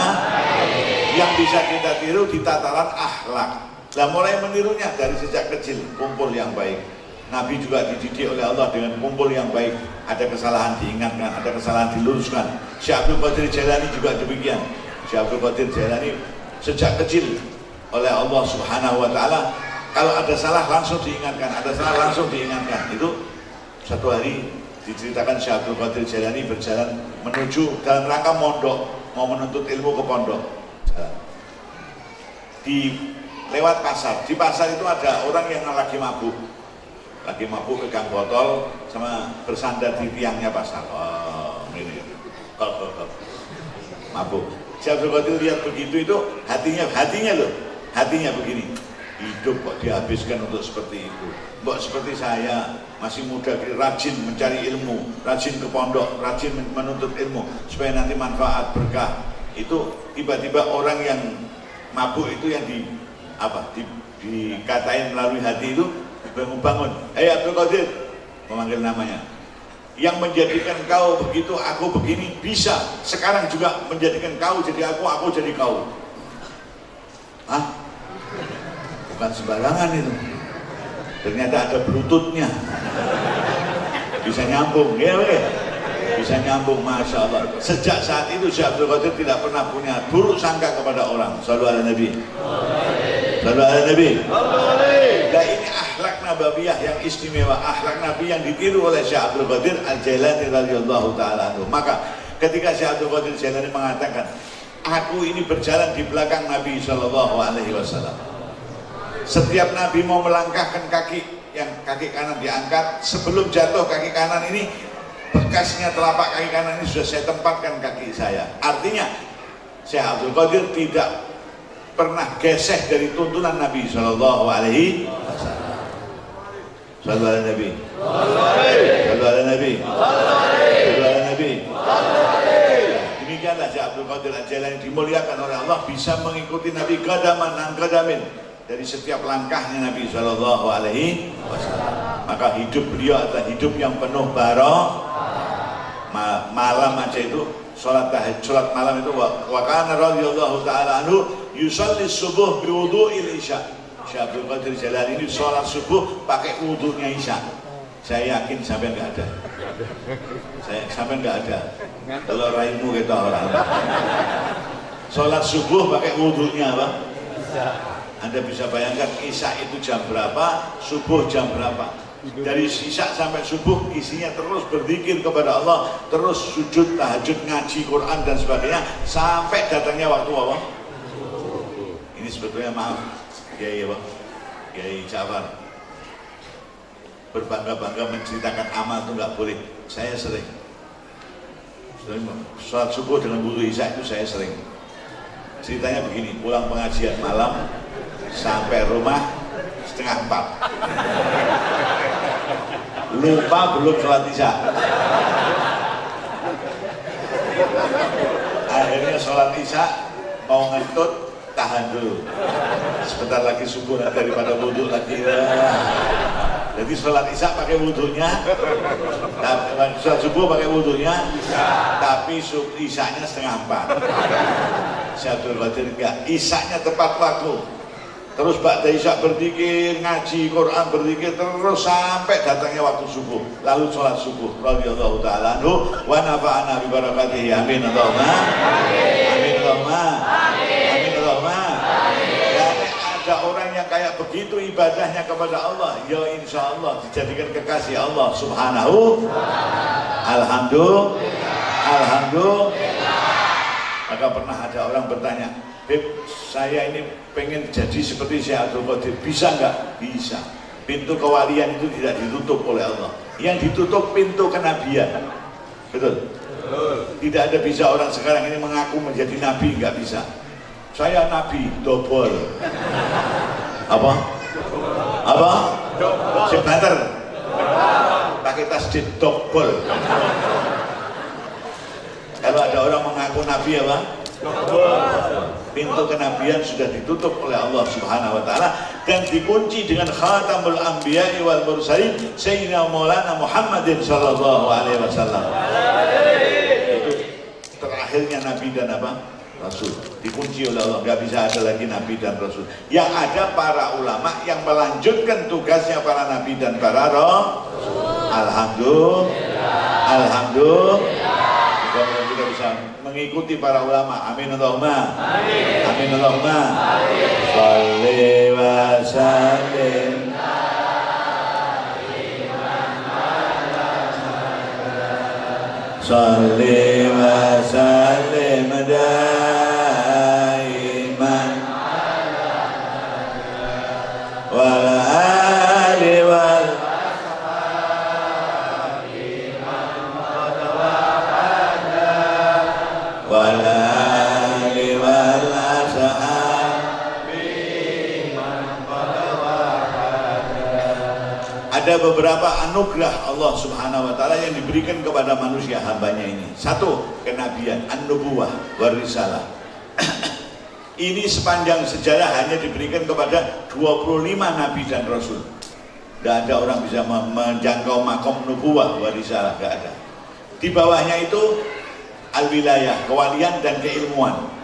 Yang bisa kita tiru di tataran akhlak. Nah, mulai menirunya dari sejak kecil, kumpul yang baik. Nabi juga dididik oleh Allah dengan kumpul yang baik. Ada kesalahan diingatkan, ada kesalahan diluruskan. Syekh Abdul Qadir Jailani juga demikian. Syekh Abdul Qadir Jailani sejak kecil oleh Allah Subhanahu wa taala, kalau ada salah langsung diingatkan, ada salah langsung diingatkan. Itu satu hari diceritakan Syekh Abdul Qadir Jailani berjalan menuju dalam rangka mondok, mau menuntut ilmu ke pondok. Di lewat pasar. Di pasar itu ada orang yang lagi mabuk pegang botol sama bersandar di tiangnya pasar. Oh, ini mabuk. Syekh Abdul Qadir lihat begitu, itu hatinya begini, hidup kok dihabiskan untuk seperti itu. Mbok seperti saya masih muda, rajin mencari ilmu, rajin ke pondok, rajin menuntut ilmu supaya nanti manfaat berkah. Itu tiba-tiba orang yang mabuk itu yang dikatain melalui hati itu bangun. Hei Abdul Qadir, memanggil namanya. Yang menjadikan kau begitu, aku begini, bisa sekarang juga menjadikan kau jadi aku jadi kau. Hah? Bukan sembarangan itu. Ternyata ada bluetoothnya. Bisa nyambung, ya bisa nyambung, masya Allah. Sejak saat itu Syekh Abdul Qadir tidak pernah punya buruk sangka kepada orang. Shallu ala Nabi. Shallu ala Nabi. Nah, ini akhlak nabawiyah yang istimewa, akhlak Nabi yang ditiru oleh Syekh Abdul Qadir Al-Jailani radhiyallahu taala anhu. Maka ketika Syekh Abdul Qadir Al-Jailani mengatakan, aku ini berjalan di belakang Nabi Shallallahu Alaihi Wasallam. Setiap Nabi mau melangkahkan kaki, yang kaki kanan diangkat, sebelum jatuh kaki kanan ini, bekasnya telapak kaki kanan ini sudah saya tempatkan kaki saya. Artinya Syekh Abdul Qadir tidak pernah geseh dari tuntunan Nabi Shallallahu Alaihi Wasallam. Shallallahu Alaihi Nabi. Shallallahu Alaihi Nabi. Shallallahu Alaihi Nabi. Demikianlah Syekh Abdul Qadir Al-Jailani dimuliakan oleh Allah, bisa mengikuti Nabi qadaman an qadamin, dari setiap langkahnya Nabi Shallallahu Alaihi Wasallam. Maka hidup beliau adalah hidup yang penuh barokah. Malam aja itu sholat malam itu wa kana radhiyallahu taala anhu yusalli subuh bi wudu'il isya. Syekh Abdul Qadir Jailani ini sholat subuh pakai wudunya isya. Saya yakin sampai enggak ada. Kalau raimu kita orang. Sholat subuh pakai wudunya apa? Anda bisa bayangkan isya itu jam berapa, subuh jam berapa. Dari isya sampai subuh isinya terus berzikir kepada Allah, terus sujud, tahajud, ngaji Quran dan sebagainya sampai datangnya waktu apa? Ini sebetulnya maaf, Kiai Jafar berbangga-bangga menceritakan amal itu nggak boleh. Saya sering sholat subuh dengan wudu isya itu saya sering. Ceritanya begini, pulang pengajian malam sampai rumah 3:30, lupa belum sholat isya. Akhirnya sholat isya mau ngentut, tahan dulu, sebentar lagi subuh daripada wudhu lagi. Jadi sholat isya pakai wudhunya, sholat subuh pakai wudhunya, tapi isyanya 3:30. Syekh Abdul Qadir enggak, isyanya tepat waktu. Terus ba'da isya berzikir, ngaji Quran, berzikir terus sampai datangnya waktu subuh. Lalu sholat subuh. Radhiyallahu ta'ala anhu wa nafa'ana bi barakatihi. Amin Allahumma. Amin Allahumma. Amin Allahumma. Ya, ada orang yang kayak begitu ibadahnya kepada Allah, ya insya Allah dijadikan kekasih Allah Subhanahu. Alhamdulillah. Maka pernah ada orang bertanya, Beb, saya ini pengen jadi seperti Syekh Abdul Qadir, bisa nggak? Bisa. Pintu kewalian itu tidak ditutup oleh Allah, yang ditutup pintu kenabian. Betul? Tidak ada bisa orang sekarang ini mengaku menjadi nabi, nggak bisa. Saya nabi, dobol. Apa? Sebater. Pakai tasdid dobol. Kalau ada orang mengaku lampu Nabi apa? Pintu kenabian sudah ditutup oleh Allah Subhanahu wa taala dan dikunci dengan khatamul anbiya'i wal mursalin Sayyidina Maulana Muhammadin sallallahu alaihi wasallam. Itu terakhirnya nabi dan apa? Rasul. Dikunci oleh Allah, nggak bisa ada lagi nabi dan rasul. Yang ada para ulama yang melanjutkan tugasnya para nabi dan para rasul. Alhamdulillah. Alhamdulillah. Kita bisa mengikuti para ulama. Amin Allahumma. Amin. Amin Allahumma. Amin. Shalli wa sallim. Shalli wa sallim daiman wal ali wal ada beberapa anugerah Allah Subhanahu wa taala yang diberikan kepada manusia hambanya ini. Satu, kenabian, an-nubuwah, warisalah. Ini sepanjang sejarah hanya diberikan kepada 25 nabi dan rasul. Tidak ada orang bisa menjangkau makom nubuwah, warisalah, tidak ada. Di bawahnya itu al-wilayah, kewalian dan keilmuan.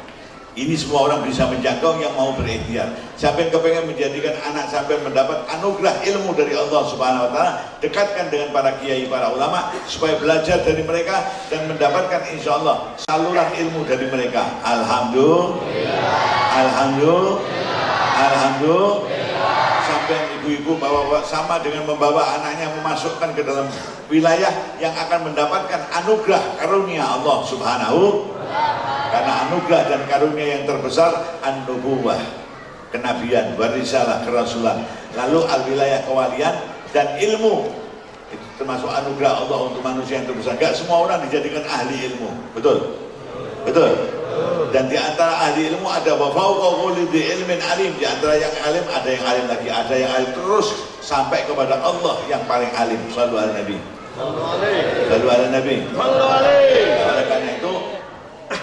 Ini semua orang bisa menjangkau yang mau berikhtiar. Sampai kepengen menjadikan anak sampai mendapat anugerah ilmu dari Allah Subhanahu wa taala, dekatkan dengan para kiai, para ulama supaya belajar dari mereka dan mendapatkan insya Allah saluran ilmu dari mereka. Alhamdulillah. Alhamdulillah. Alhamdulillah. Sampai ibu-ibu bawa sama dengan membawa anaknya memasukkan ke dalam wilayah yang akan mendapatkan anugerah karunia Allah Subhanahu. Karena anugerah dan karunia yang terbesar an-nubuwah, kenabian, warisalah, kerasulan, lalu al-wilayah, kewalian dan ilmu. Itu termasuk anugerah Allah untuk manusia yang terbesar. Gak semua orang dijadikan ahli ilmu, betul? Betul? Dan di antara ahli ilmu ada wa fawqa kulli dzi ilmin alim. Di antara yang alim ada yang alim lagi, ada yang alim terus sampai kepada Allah yang paling alim. Shallu ala Nabi. Shallu ala Nabi. Oleh karena itu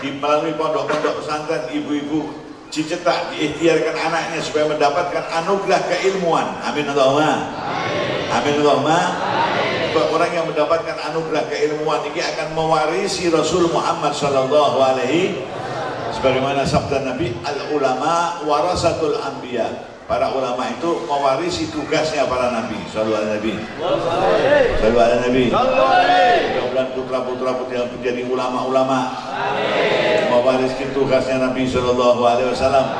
melalui pondok-pondok pesantren, ibu-ibu dicetak, diikhtiarkan anaknya supaya mendapatkan anugerah keilmuan. Amin Allahumma. Amin Allahumma. Orang yang mendapatkan anugerah keilmuan ini akan mewarisi Rasul Muhammad sallallahu alaihi sebagaimana sabda Nabi, al-ulama warasatul anbiya. Para ulama itu mewarisi tugasnya para nabi. Shallu ala Nabi. Shallu ala Nabi. Mudah-mudahan putra-putra putri yang menjadi ulama-ulama mewarisi tugasnya Nabi Sallallahu Alaihi Wasallam,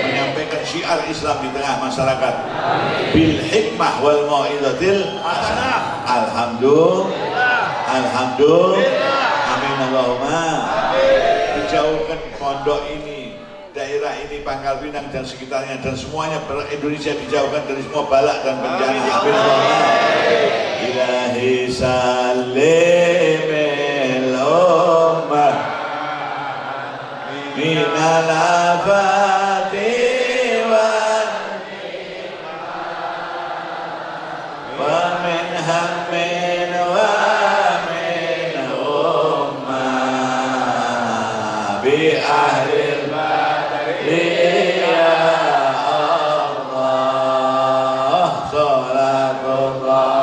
menyampaikan syiar Islam di tengah masyarakat. Bil hikmah wal mau'izatil hasanah. Alhamdulillah. Alhamdulillah. Amin Allahumma. Dijauhkan pondok ini, daerah ini, Pangkal Pinang dan sekitarnya dan semuanya Indonesia dijauhkan dari semua balak dan bencana. Amin Allahumma. Ilahi salimil ummah minal afati wa min hammin wa min ummah bi ahlil badri ya Allah salatullah.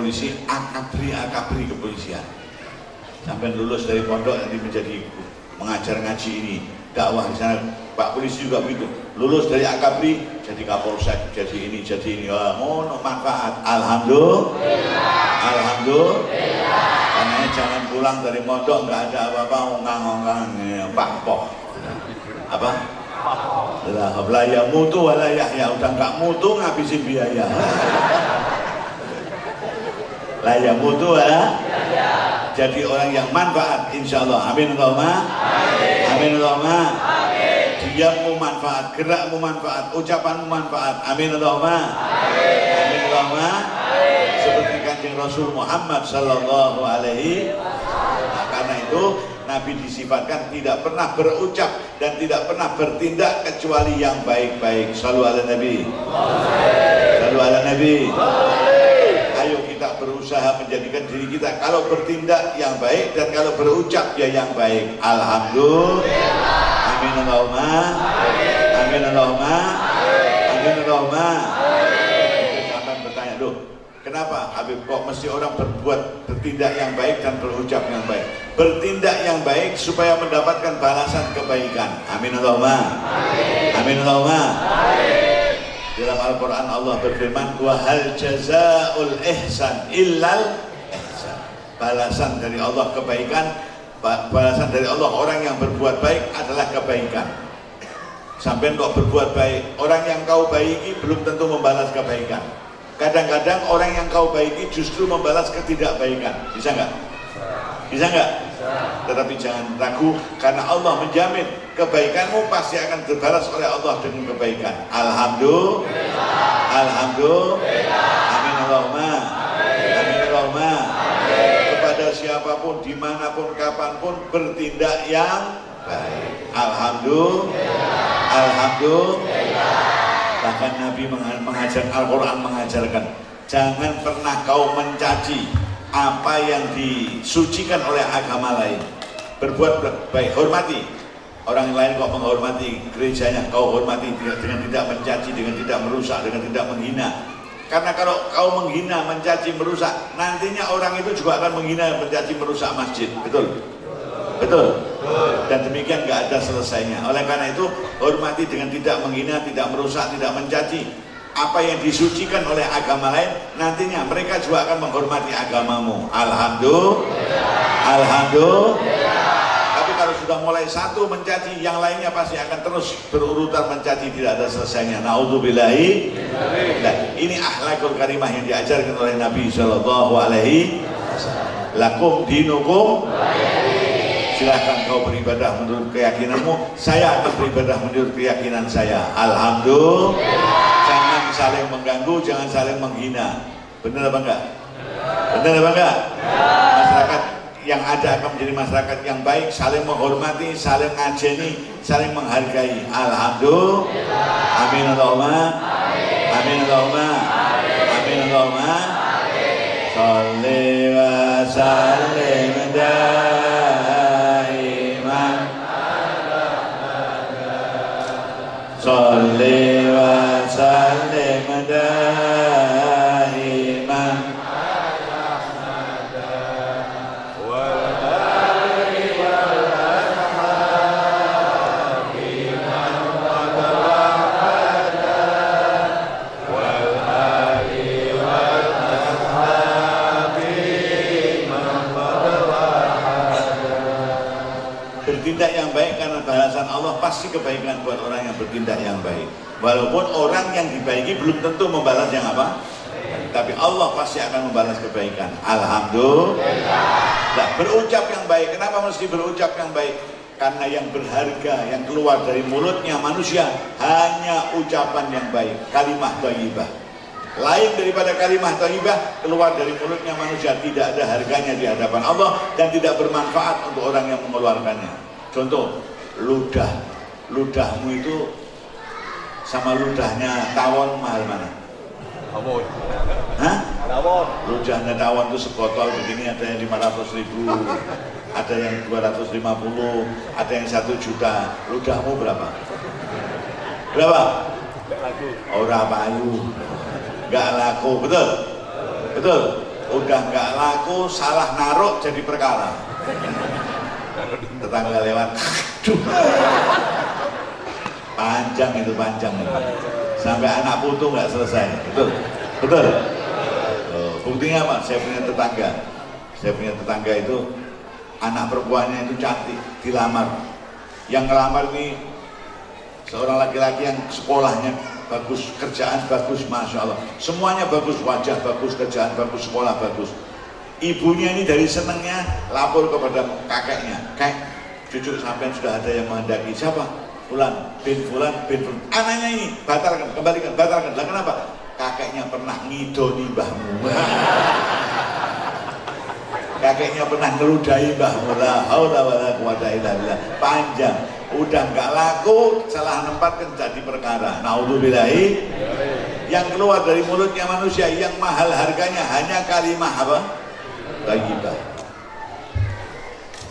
polisi, akabri kepolisian. Sampai lulus dari pondok nanti menjadi mengajar ngaji ini, dakwah di sana. Pak polisi juga begitu, lulus dari akabri jadi kapolsek, jadi ini. Ngono manfaat. Alhamdulillah. Karena jangan pulang dari pondok nggak ada apa-apa, ongkang Pak Poh. Apa? La ya mutu wala yahya, udah nggak mutu ngabisin biaya. La ya mutu wala. Jadi orang yang manfaat, insya Allah. Amin Allahumma. Amin Allahumma. Diammu manfaat, gerakmu manfaat, ucapanmu manfaat. Amin Allahumma. Amin Allahumma. Seperti Kanjeng Rasul Muhammad sallallahu alaihi. Nah, karena itu Nabi disifatkan tidak pernah berucap dan tidak pernah bertindak kecuali yang baik-baik. Shallu ala Nabi. Shallu ala Nabi. Ayo kita berusaha menjadikan diri kita kalau bertindak yang baik dan kalau berucap ya yang baik. Alhamdulillah. Amin Allahumma. Amin Allahumma. Amin Allahumma. Sampai bertanya, loh, kenapa Habib kok mesti orang bertindak yang baik dan berucap yang baik? Bertindak yang baik supaya mendapatkan balasan kebaikan. Amin Allahumma. Amin Allahumma. Dalam Al-Quran Allah berfirman, wa hal jazaa'ul ihsan illal ihsan. Balasan dari Allah kebaikan, balasan dari Allah orang yang berbuat baik adalah kebaikan. Sampai kok berbuat baik, orang yang kau baiki belum tentu membalas kebaikan. Kadang-kadang orang yang kau baiki justru membalas ketidakbaikan. Bisa nggak? Bisa nggak? Tetapi jangan ragu, karena Allah menjamin kebaikanmu pasti akan terbalas oleh Allah dengan kebaikan. Alhamdulillah. Alhamdulillah. Amin Allahumma. Amin Allahumma. Kepada siapapun, dimanapun, kapanpun bertindak yang baik. Alhamdulillah. Alhamdulillah. Bahkan Nabi mengajar, Al-Quran mengajarkan, jangan pernah kau mencaci apa yang disucikan oleh agama lain. Berbuat baik, hormati orang lain, kok menghormati gerejanya, kau hormati dengan tidak mencaci, dengan tidak merusak, dengan tidak menghina. Karena kalau kau menghina, mencaci, merusak, nantinya orang itu juga akan menghina, mencaci, merusak masjid. Betul? Betul? Dan demikian nggak ada selesainya. Oleh karena itu, hormati dengan tidak menghina, tidak merusak, tidak mencaci. Apa yang disucikan oleh agama lain, nantinya mereka juga akan menghormati agamamu. Alhamdulillah. Alhamdulillah. Tapi kalau sudah mulai satu mencaci, yang lainnya pasti akan terus berurutan mencaci, tidak ada selesainya. Naudzubillahi. Nah, ini akhlakul karimah yang diajarkan oleh Nabi Shallallahu Alaihi Wasallam. Lakum dinukum. Silahkan kau beribadah menurut keyakinanmu, saya akan beribadah menurut keyakinan saya. Alhamdulillah. Jangan saling mengganggu, jangan saling menghina. Benar apa enggak? Benar apa enggak? Masyarakat yang ada akan menjadi masyarakat yang baik, saling menghormati, saling ngajeni, saling menghargai. Alhamdulillah. Amin Allahumma. Amin Allahumma. Amin Allahumma. Shalli wa sallim daiman. Shalli wa sallim daiman. Bertindak yang baik karena balasan Allah pasti kebaikan buat orang yang bertindak yang baik. Walaupun orang yang dibaiki belum tentu membalas yang apa, tapi Allah pasti akan membalas kebaikan. Alhamdulillah. Nah, berucap yang baik. Kenapa mesti berucap yang baik? Karena yang berharga yang keluar dari mulutnya manusia hanya ucapan yang baik, kalimah thayyibah. Lain daripada kalimah thayyibah keluar dari mulutnya manusia tidak ada harganya di hadapan Allah dan tidak bermanfaat untuk orang yang mengeluarkannya. Contoh, ludahmu itu sama ludahnya tawon mahal mana? Tawon. Hah? Tawon. Ludahnya tawon itu sebotol begini, ada yang 500.000, ada yang 250, ada yang 1 juta. Ludahmu berapa? Berapa? Gak laku. Ora payu. Gak laku, betul? Betul? udah nggak laku, salah naruh jadi perkara. Tetangga lewat, aduh, panjang itu, sampai anak putu nggak selesai, betul. Buktinya apa? Saya punya tetangga itu anak perempuannya itu cantik, dilamar. Yang ngelamar ini seorang laki-laki yang sekolahnya bagus, kerjaan bagus, masya Allah, semuanya bagus, wajah bagus, kerjaan bagus, sekolah bagus. Ibunya ini dari senengnya lapor kepada kakeknya, cucu sampean sudah ada yang menghendaki. Siapa? Fulan bin Fulan. Anaknya ini kembalikan. Lah kenapa? Kakeknya pernah ngidoni mbahmu. Kakeknya pernah ngeludahi mbahmu. La haula wala quwata illa billah. Panjang. Udah nggak laku, salah nempatkan jadi perkara. Naudzubillahi. Yang keluar dari mulutnya manusia yang mahal harganya hanya kalimah apa? Thayyibah.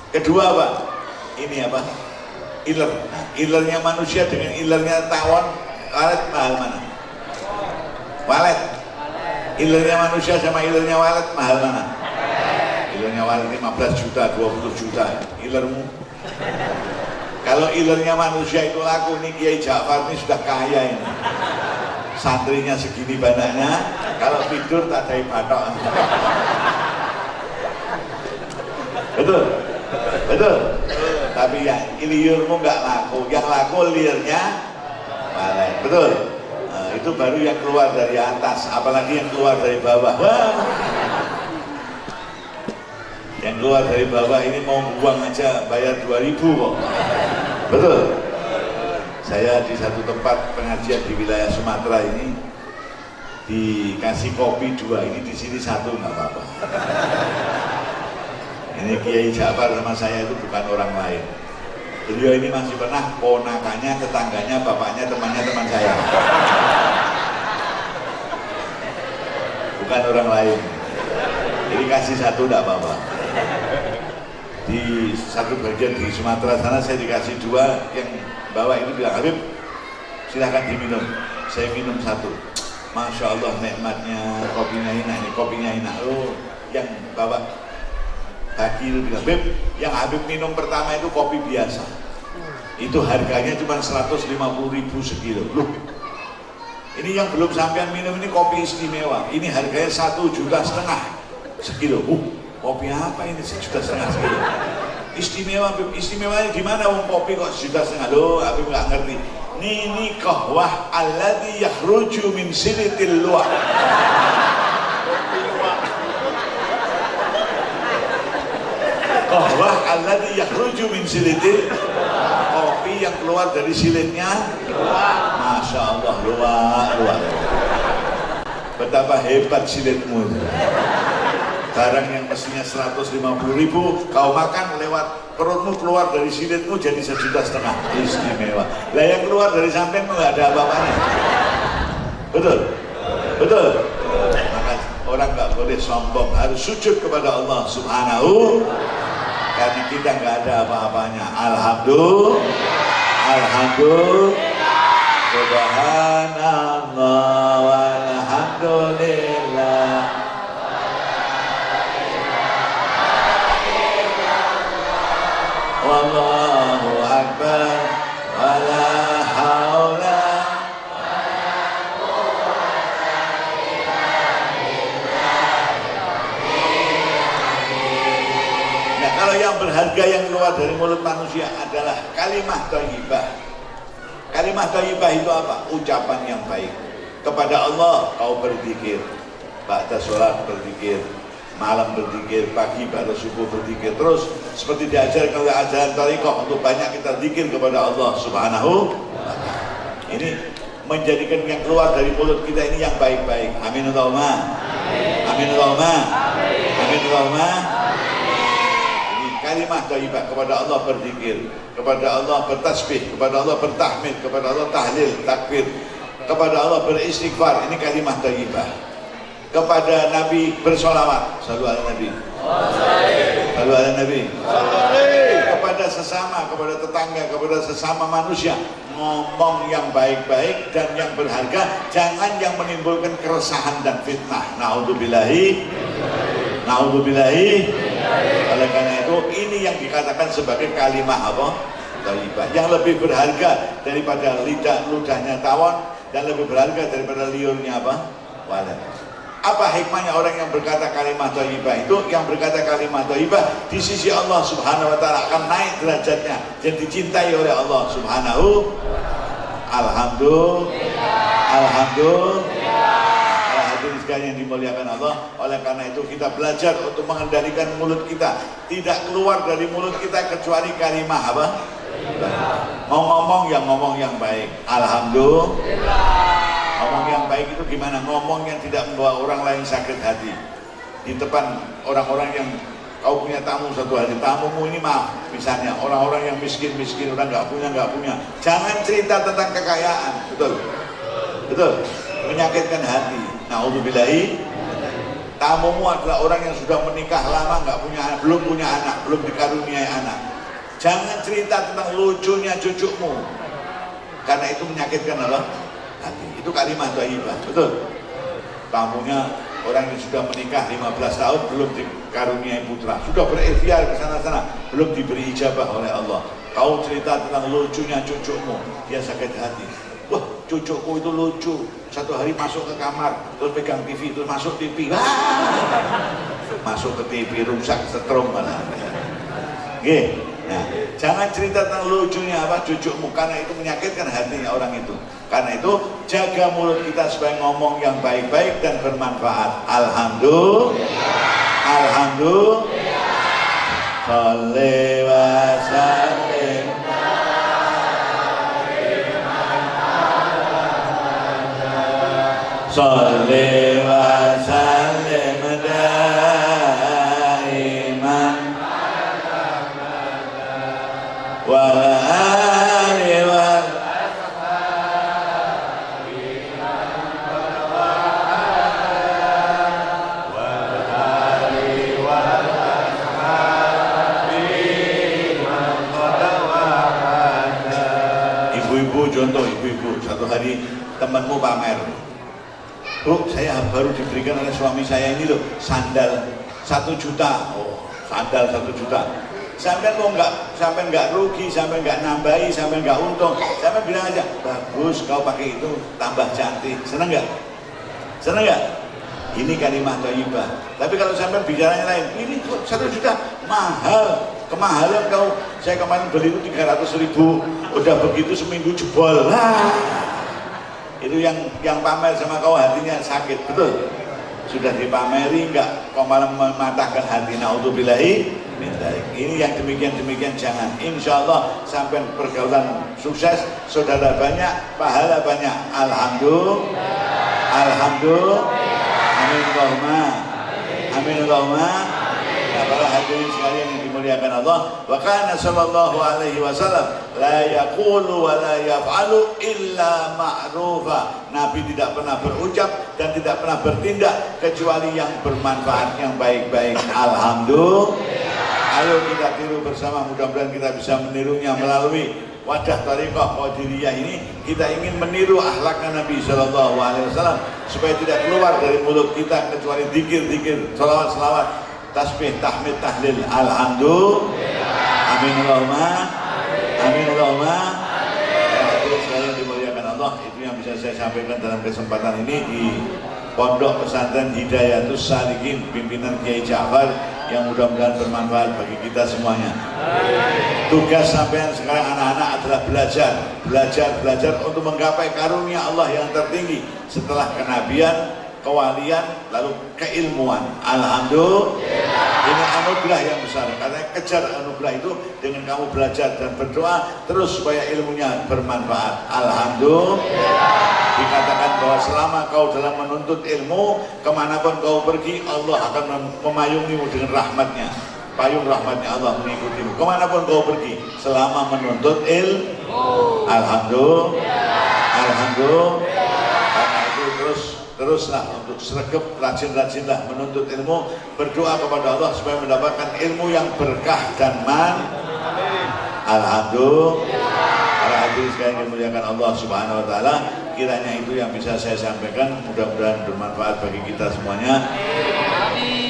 Kedua apa? Ini apa? Iler. Nah, ilernya manusia dengan ilernya tawon, walet mahal mana? Walet. Ilernya manusia sama ilernya walet mahal mana? Ilernya walet 15 juta, 20 juta. Ilermu. Kalau ilernya manusia itu laku, nih Kiai Ja'far ini sudah kaya ini. Santrinya segini banyaknya, kalau tidur tak ada batok. Betul. Tapi ya liurmu nggak laku, yang laku liurnya walet. Betul. Nah, itu baru yang keluar dari atas, apalagi yang keluar dari bawah. Yang keluar dari bawah ini mau buang aja bayar 2.000 kok. Betul. Saya di satu tempat pengajian di wilayah Sumatera ini dikasih kopi 2, ini di sini 1 nggak apa-apa. Ini Kiai Ja'far sama saya itu bukan orang lain. Beliau ini masih pernah ponakannya, tetangganya, bapaknya, temannya teman saya. Bukan orang lain. Jadi kasih 1 nggak apa-apa. Di satu bagian di Sumatera sana saya dikasih 2, yang bawa itu bilang, Habib silahkan diminum. Saya minum 1, Masya Allah nikmatnya, kopinya enak. Oh, yang bawa bagi itu bilang, Habib, yang Habib minum pertama itu kopi biasa, itu harganya cuma 150.000 sekilo. Loh, ini yang belum sampean minum ini kopi istimewa, ini harganya 1,5 juta sekilo. Kopi apa ini 1,5 juta sekilo? Istimewa, istimewanya gimana? Wong kopi kok 1,5 juta? Loh, Habib nggak ngerti. Ini kahwah alladzi yakhruju min silitil luwah. Kahwah alladzi yakhruju min silitil, kopi yang keluar dari silitnya. Masya Allah, luar. Betapa hebat silitmu itu. Barang yang mestinya 150.000 kau makan lewat perutmu, keluar dari silitmu jadi 1,5 juta. Istimewa. Lah yang keluar dari samping nggak ada apa-apanya. Betul. Maka orang nggak boleh sombong, harus sujud kepada Allah Subhanahu, karena kita nggak ada apa-apanya. Alhamdulillah. Subhanallah walhamdulillah. Wallahu akbar wala haula wala quwwata illa billah. Nah, kalau yang berharga yang keluar dari mulut manusia adalah kalimah thayyibah. Kalimah thayyibah itu apa? Ucapan yang baik. Kepada Allah kau berzikir, ba'da sholat berzikir, malam berzikir, pagi pada subuh berzikir, terus seperti diajarkan oleh ajaran thariqah untuk banyak kita zikir kepada Allah Subhanahu wa ta'ala. Ini menjadikan yang keluar dari mulut kita ini yang baik-baik. Amin Allahumma. Amin Allahumma. Amin Allahumma. Ini kalimah thayyibah. Kepada Allah berzikir, kepada Allah bertasbih, kepada Allah bertahmid, kepada Allah tahlil, takbir, kepada Allah beristighfar. Ini kalimah thayyibah. Kepada Nabi bersolawat, sallu ala Nabi, sallu ala Nabi, kepada sesama, kepada tetangga, kepada sesama manusia, ngomong yang baik-baik dan yang berharga, jangan yang menimbulkan keresahan dan fitnah. Naudzubillahi. Naudzubillahi. Oleh karena itu ini yang dikatakan sebagai kalimah apa? Thayyibah, yang lebih berharga daripada ludahnya tawon dan lebih berharga daripada liurnya apa? Walet. Apa hikmahnya orang yang berkata kalimat thayyibah itu? Yang berkata kalimat thayyibah di sisi Allah Subhanahu wa taala akan naik derajatnya dan dicintai oleh Allah Subhanahu. Alhamdulillah. Hadirin sekalian yang dimuliakan Allah, oleh karena itu kita belajar untuk mengendalikan mulut kita, tidak keluar dari mulut kita kecuali kalimah apa? Ngomong yang baik. Alhamdulillah. Ngomong yang baik itu gimana? Ngomong yang tidak membawa orang lain sakit hati. Di depan orang-orang yang kau punya tamu satu hari, tamumu ini maaf, misalnya orang-orang yang miskin, orang nggak punya, jangan cerita tentang kekayaan, betul, menyakitkan hati. Naudzubillahi. Tamumu adalah orang yang sudah menikah lama, belum punya anak, belum dikaruniai anak. Jangan cerita tentang lucunya cucumu, karena itu menyakitkan Allah hati. Itu kalimat thayyibah, betul. Tamunya orang yang sudah menikah 15 tahun belum dikaruniai putra, sudah berikhtiar ke sana-sana, belum diberi ijabah oleh Allah. Kau cerita tentang lucunya cucumu, dia sakit hati. Wah, cucuku itu lucu. Satu hari masuk ke kamar, terus pegang TV, terus masuk TV. Masuk ke TV rusak, setrum malah. Nah, jangan cerita tentang lucunya apa cucumu, karena itu menyakitkan hatinya orang itu. Karena itu jaga mulut kita supaya ngomong yang baik-baik dan bermanfaat. Alhamdulillah. Sholli wa sallim. Sholli wa sallim daiman wa ali wa ibu-ibu, satu hari temanmu pamer, Bu, saya baru diberikan oleh suami saya ini loh sandal 1 juta. Oh, sandal 1 juta. Sampai nggak rugi, sampai nggak nambahi, sampai nggak untung. Sampai bilang aja, bagus kau pakai itu, tambah cantik. Seneng nggak? Ini kalimat thayyibah. Tapi kalau sampai bicaranya lain, ini 1 juta mahal, kemahalan kau. Saya kemarin beli itu 300.000, udah begitu seminggu jebol. Itu yang pamer sama kau hatinya sakit, betul. Sudah dipameri enggak, kau malah mematahkan hati. Naudzubillahi min dzalik. Ini yang demikian jangan. Insya Allah sampai pergaulan sukses, saudara banyak, pahala banyak. Alhamdulillah. Amin Allahumma. Para hadirin sekalian yang dimuliakan Allah, wa kana sallallahu alaihi wasallam la yaqulu wa la yaf'alu illa ma'rufa. Nabi tidak pernah berucap dan tidak pernah bertindak kecuali yang bermanfaat, yang baik-baik. Alhamdulillah. Ayo kita tiru bersama, mudah-mudahan kita bisa menirunya melalui wadah thariqah Qadiriyah ini. Kita ingin meniru akhlaknya Nabi sallallahu alaihi wasallam supaya tidak keluar dari mulut kita kecuali zikir, selawat, tasbih, tahmid, tahlil. Alhamdulillah. Amin Allahumma. Hadirin sekalian dimuliakan Allah, itu yang bisa saya sampaikan dalam kesempatan ini di Pondok Pesantren Hidayatus Shalihin pimpinan Kiai Ja'far, yang mudah-mudahan bermanfaat bagi kita semuanya. Tugas sampean sekarang anak-anak adalah belajar untuk menggapai karunia Allah yang tertinggi setelah kenabian, kewalian, lalu keilmuan. Alhamdulillah. Ini anugerah yang besar. Karena kejar anugerah itu dengan kamu belajar dan berdoa terus supaya ilmunya bermanfaat. Alhamdulillah. Dikatakan bahwa selama kau dalam menuntut ilmu, kemanapun kau pergi, Allah akan memayungimu dengan rahmatnya. Payung rahmatnya Allah mengikutimu kemanapun kau pergi selama menuntut ilmu. Alhamdulillah. Karena itu teruslah untuk sregep, rajin-rajinlah menuntut ilmu, berdoa kepada Allah supaya mendapatkan ilmu yang berkah dan Alhamdulillah. Para hadirin sekalian dimuliakan Allah Subhanahu wa taala, kiranya itu yang bisa saya sampaikan, mudah-mudahan bermanfaat bagi kita semuanya.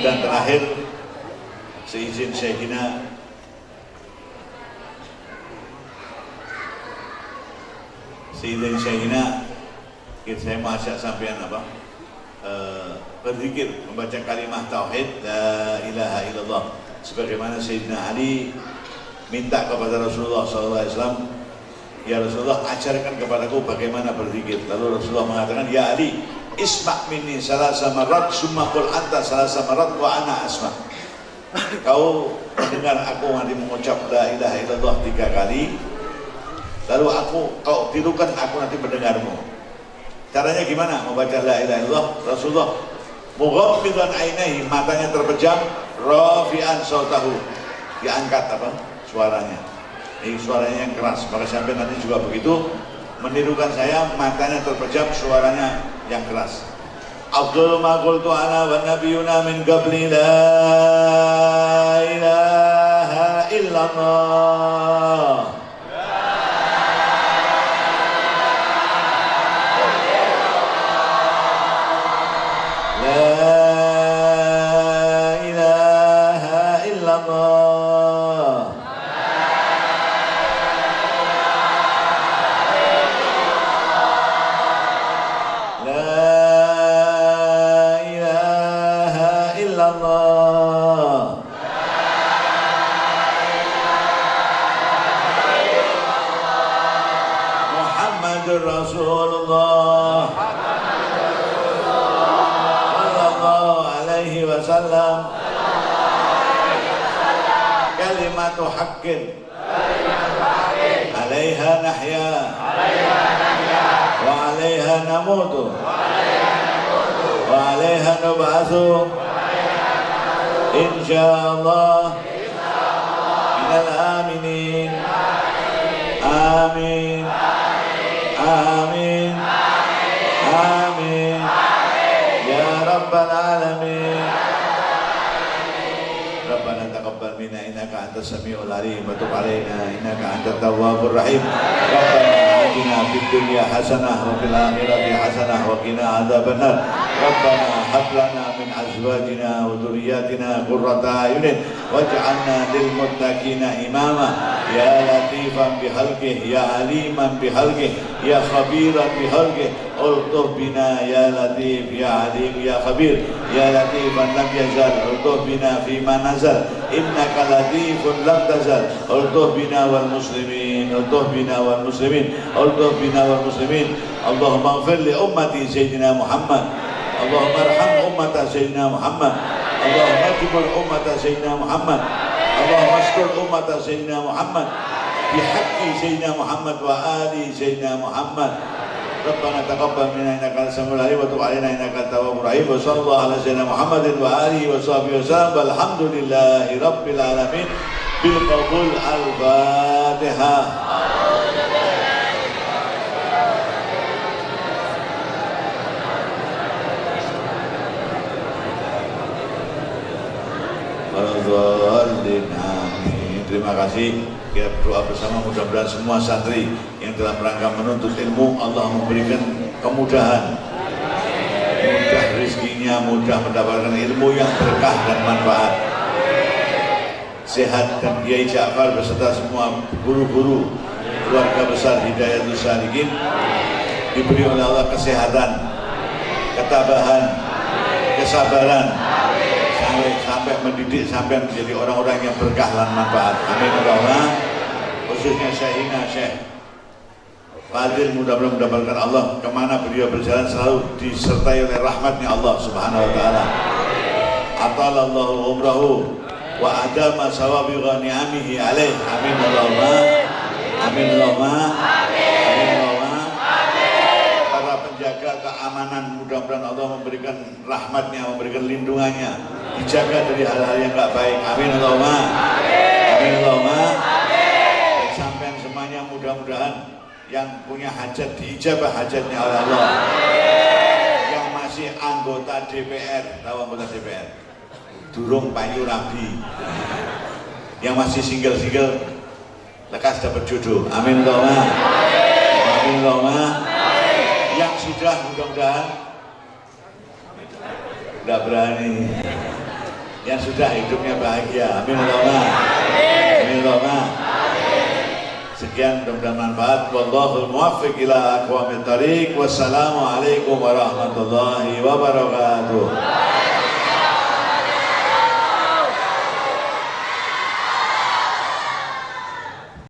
Dan terakhir, seizin Syekhina saya mau ajak sampean berzikir, membaca kalimat tauhid la ilaha illallah sebagaimana Sayyidina Ali minta kepada Rasulullah SAW, ya Rasulullah ajarkan kepadaku bagaimana berzikir. Lalu Rasulullah mengatakan, ya Ali, isma' minni salasa marat summa qul anta salasa marat wa ana asma'. Kau mendengar aku nanti mengucap la ilaha illallah 3 kali, lalu kau tirukan aku nanti mendengarmu. Caranya gimana membaca la ilaha illallah? Rasulullah mughammidan ainaihi, matanya terpejam, rafi'an sautahu, diangkat suaranya. Ini suaranya yang keras. Maka sampai nanti juga begitu menirukan saya, matanya terpejam, suaranya yang keras. Afdhalu ma qultu ana wan nabiyuna min qabli la ilaha illallah. Rasulullah sallallahu alaihi wasallam kalimatu haqqin alaiha nahya wa alaiha namutu wa alaiha nub'atsu insyaallah minal aminin. Amin. Amin. Amin. Ya Rabbal Alamin. Rabbana taqabbal minna innaka antas samiul alim wa tub alaina innaka antat tawwabur rahim. Rabbana atina fid dunya hasanah wa fil akhirati hasanah wa qina adzabannar. Rabbana hab lana min azwajina wa dhurriyyatina qurrata a'yunin waj'alna lil muttaqina imama. Ya latifan bihalqih, ya aliman bihalqih, ya khabiran bihalqih, ultuh bina ya latif, ya alim, ya khabir, ya latifan lam yazal, ultuh bina fima nazal, innaka latifun lam tazal, ultuh bina wal muslimin, ultuh bina wal muslimin, ultuh bina wal muslimin. Allahumma ighfir li ummati Sayyidina Muhammad, Allahumma arham ummata Sayyidina Muhammad, Allahumma jibur ummata Sayyidina Muhammad, Allahumma askur ummata Sayyidina Muhammad bihaqqi Sayyidina Muhammad wa ali Sayyidina Muhammad. Rabbana taqabbal minna innaka antas samiul alim wa tub alaina innaka antat tawwabur rahim. Wa sallallahu ala sayyidina Muhammadin wa alihi wa sahbihi wasallam. Walhamdulillahi rabbil alamin. Bil qabul al-Fatihah. Amin. Terima kasih. Kita berdoa bersama, mudah-mudahan semua santri yang dalam rangka menuntut ilmu Allah memberikan kemudahan, mudah rezekinya, mudah mendapatkan ilmu yang berkah dan manfaat. Sehat dan Kiai Ja'far beserta semua guru-guru keluarga besar Hidayatul Salikin diberi oleh Allah kesehatan, ketabahan, kesabaran, sampai mendidik sampai menjadi orang-orang yang berkah dan manfaat. Amin Allah. Khususnya Syekhina Syekh Fadil, mudah-mudahan mendapatkan Allah kemana beliau berjalan selalu disertai oleh rahmatnya Allah Subhanahu Wa Taala. Atalallahu umrahu wa adama sawabiqa ni'amihi alaih. Amin Allahumma. Amin Allahumma. Amin Allahumma. Para penjaga keamanan, mudah-mudahan Allah memberikan rahmatnya, memberikan lindungannya, dijaga dari hal-hal yang enggak baik. Amin Allahumma. Amin Allahumma. Sampai semuanya mudah-mudahan yang punya hajat diijabah hajatnya oleh Allah. Yang masih anggota DPR, tahu anggota DPR? Durung payu rabi. Yang masih single-single lekas dapat jodoh. Amin Allahumma. Amin Allahumma. Yang sudah mudah-mudahan enggak berani. yang sudah hidupnya bahagia. Amin Allahumma. Amin Allahumma. Sekian, mudah-mudahan manfaat. Wallahul muwaffiq ila aqwamit thariq. Wassalamualaikum warahmatullahi wabarakatuh.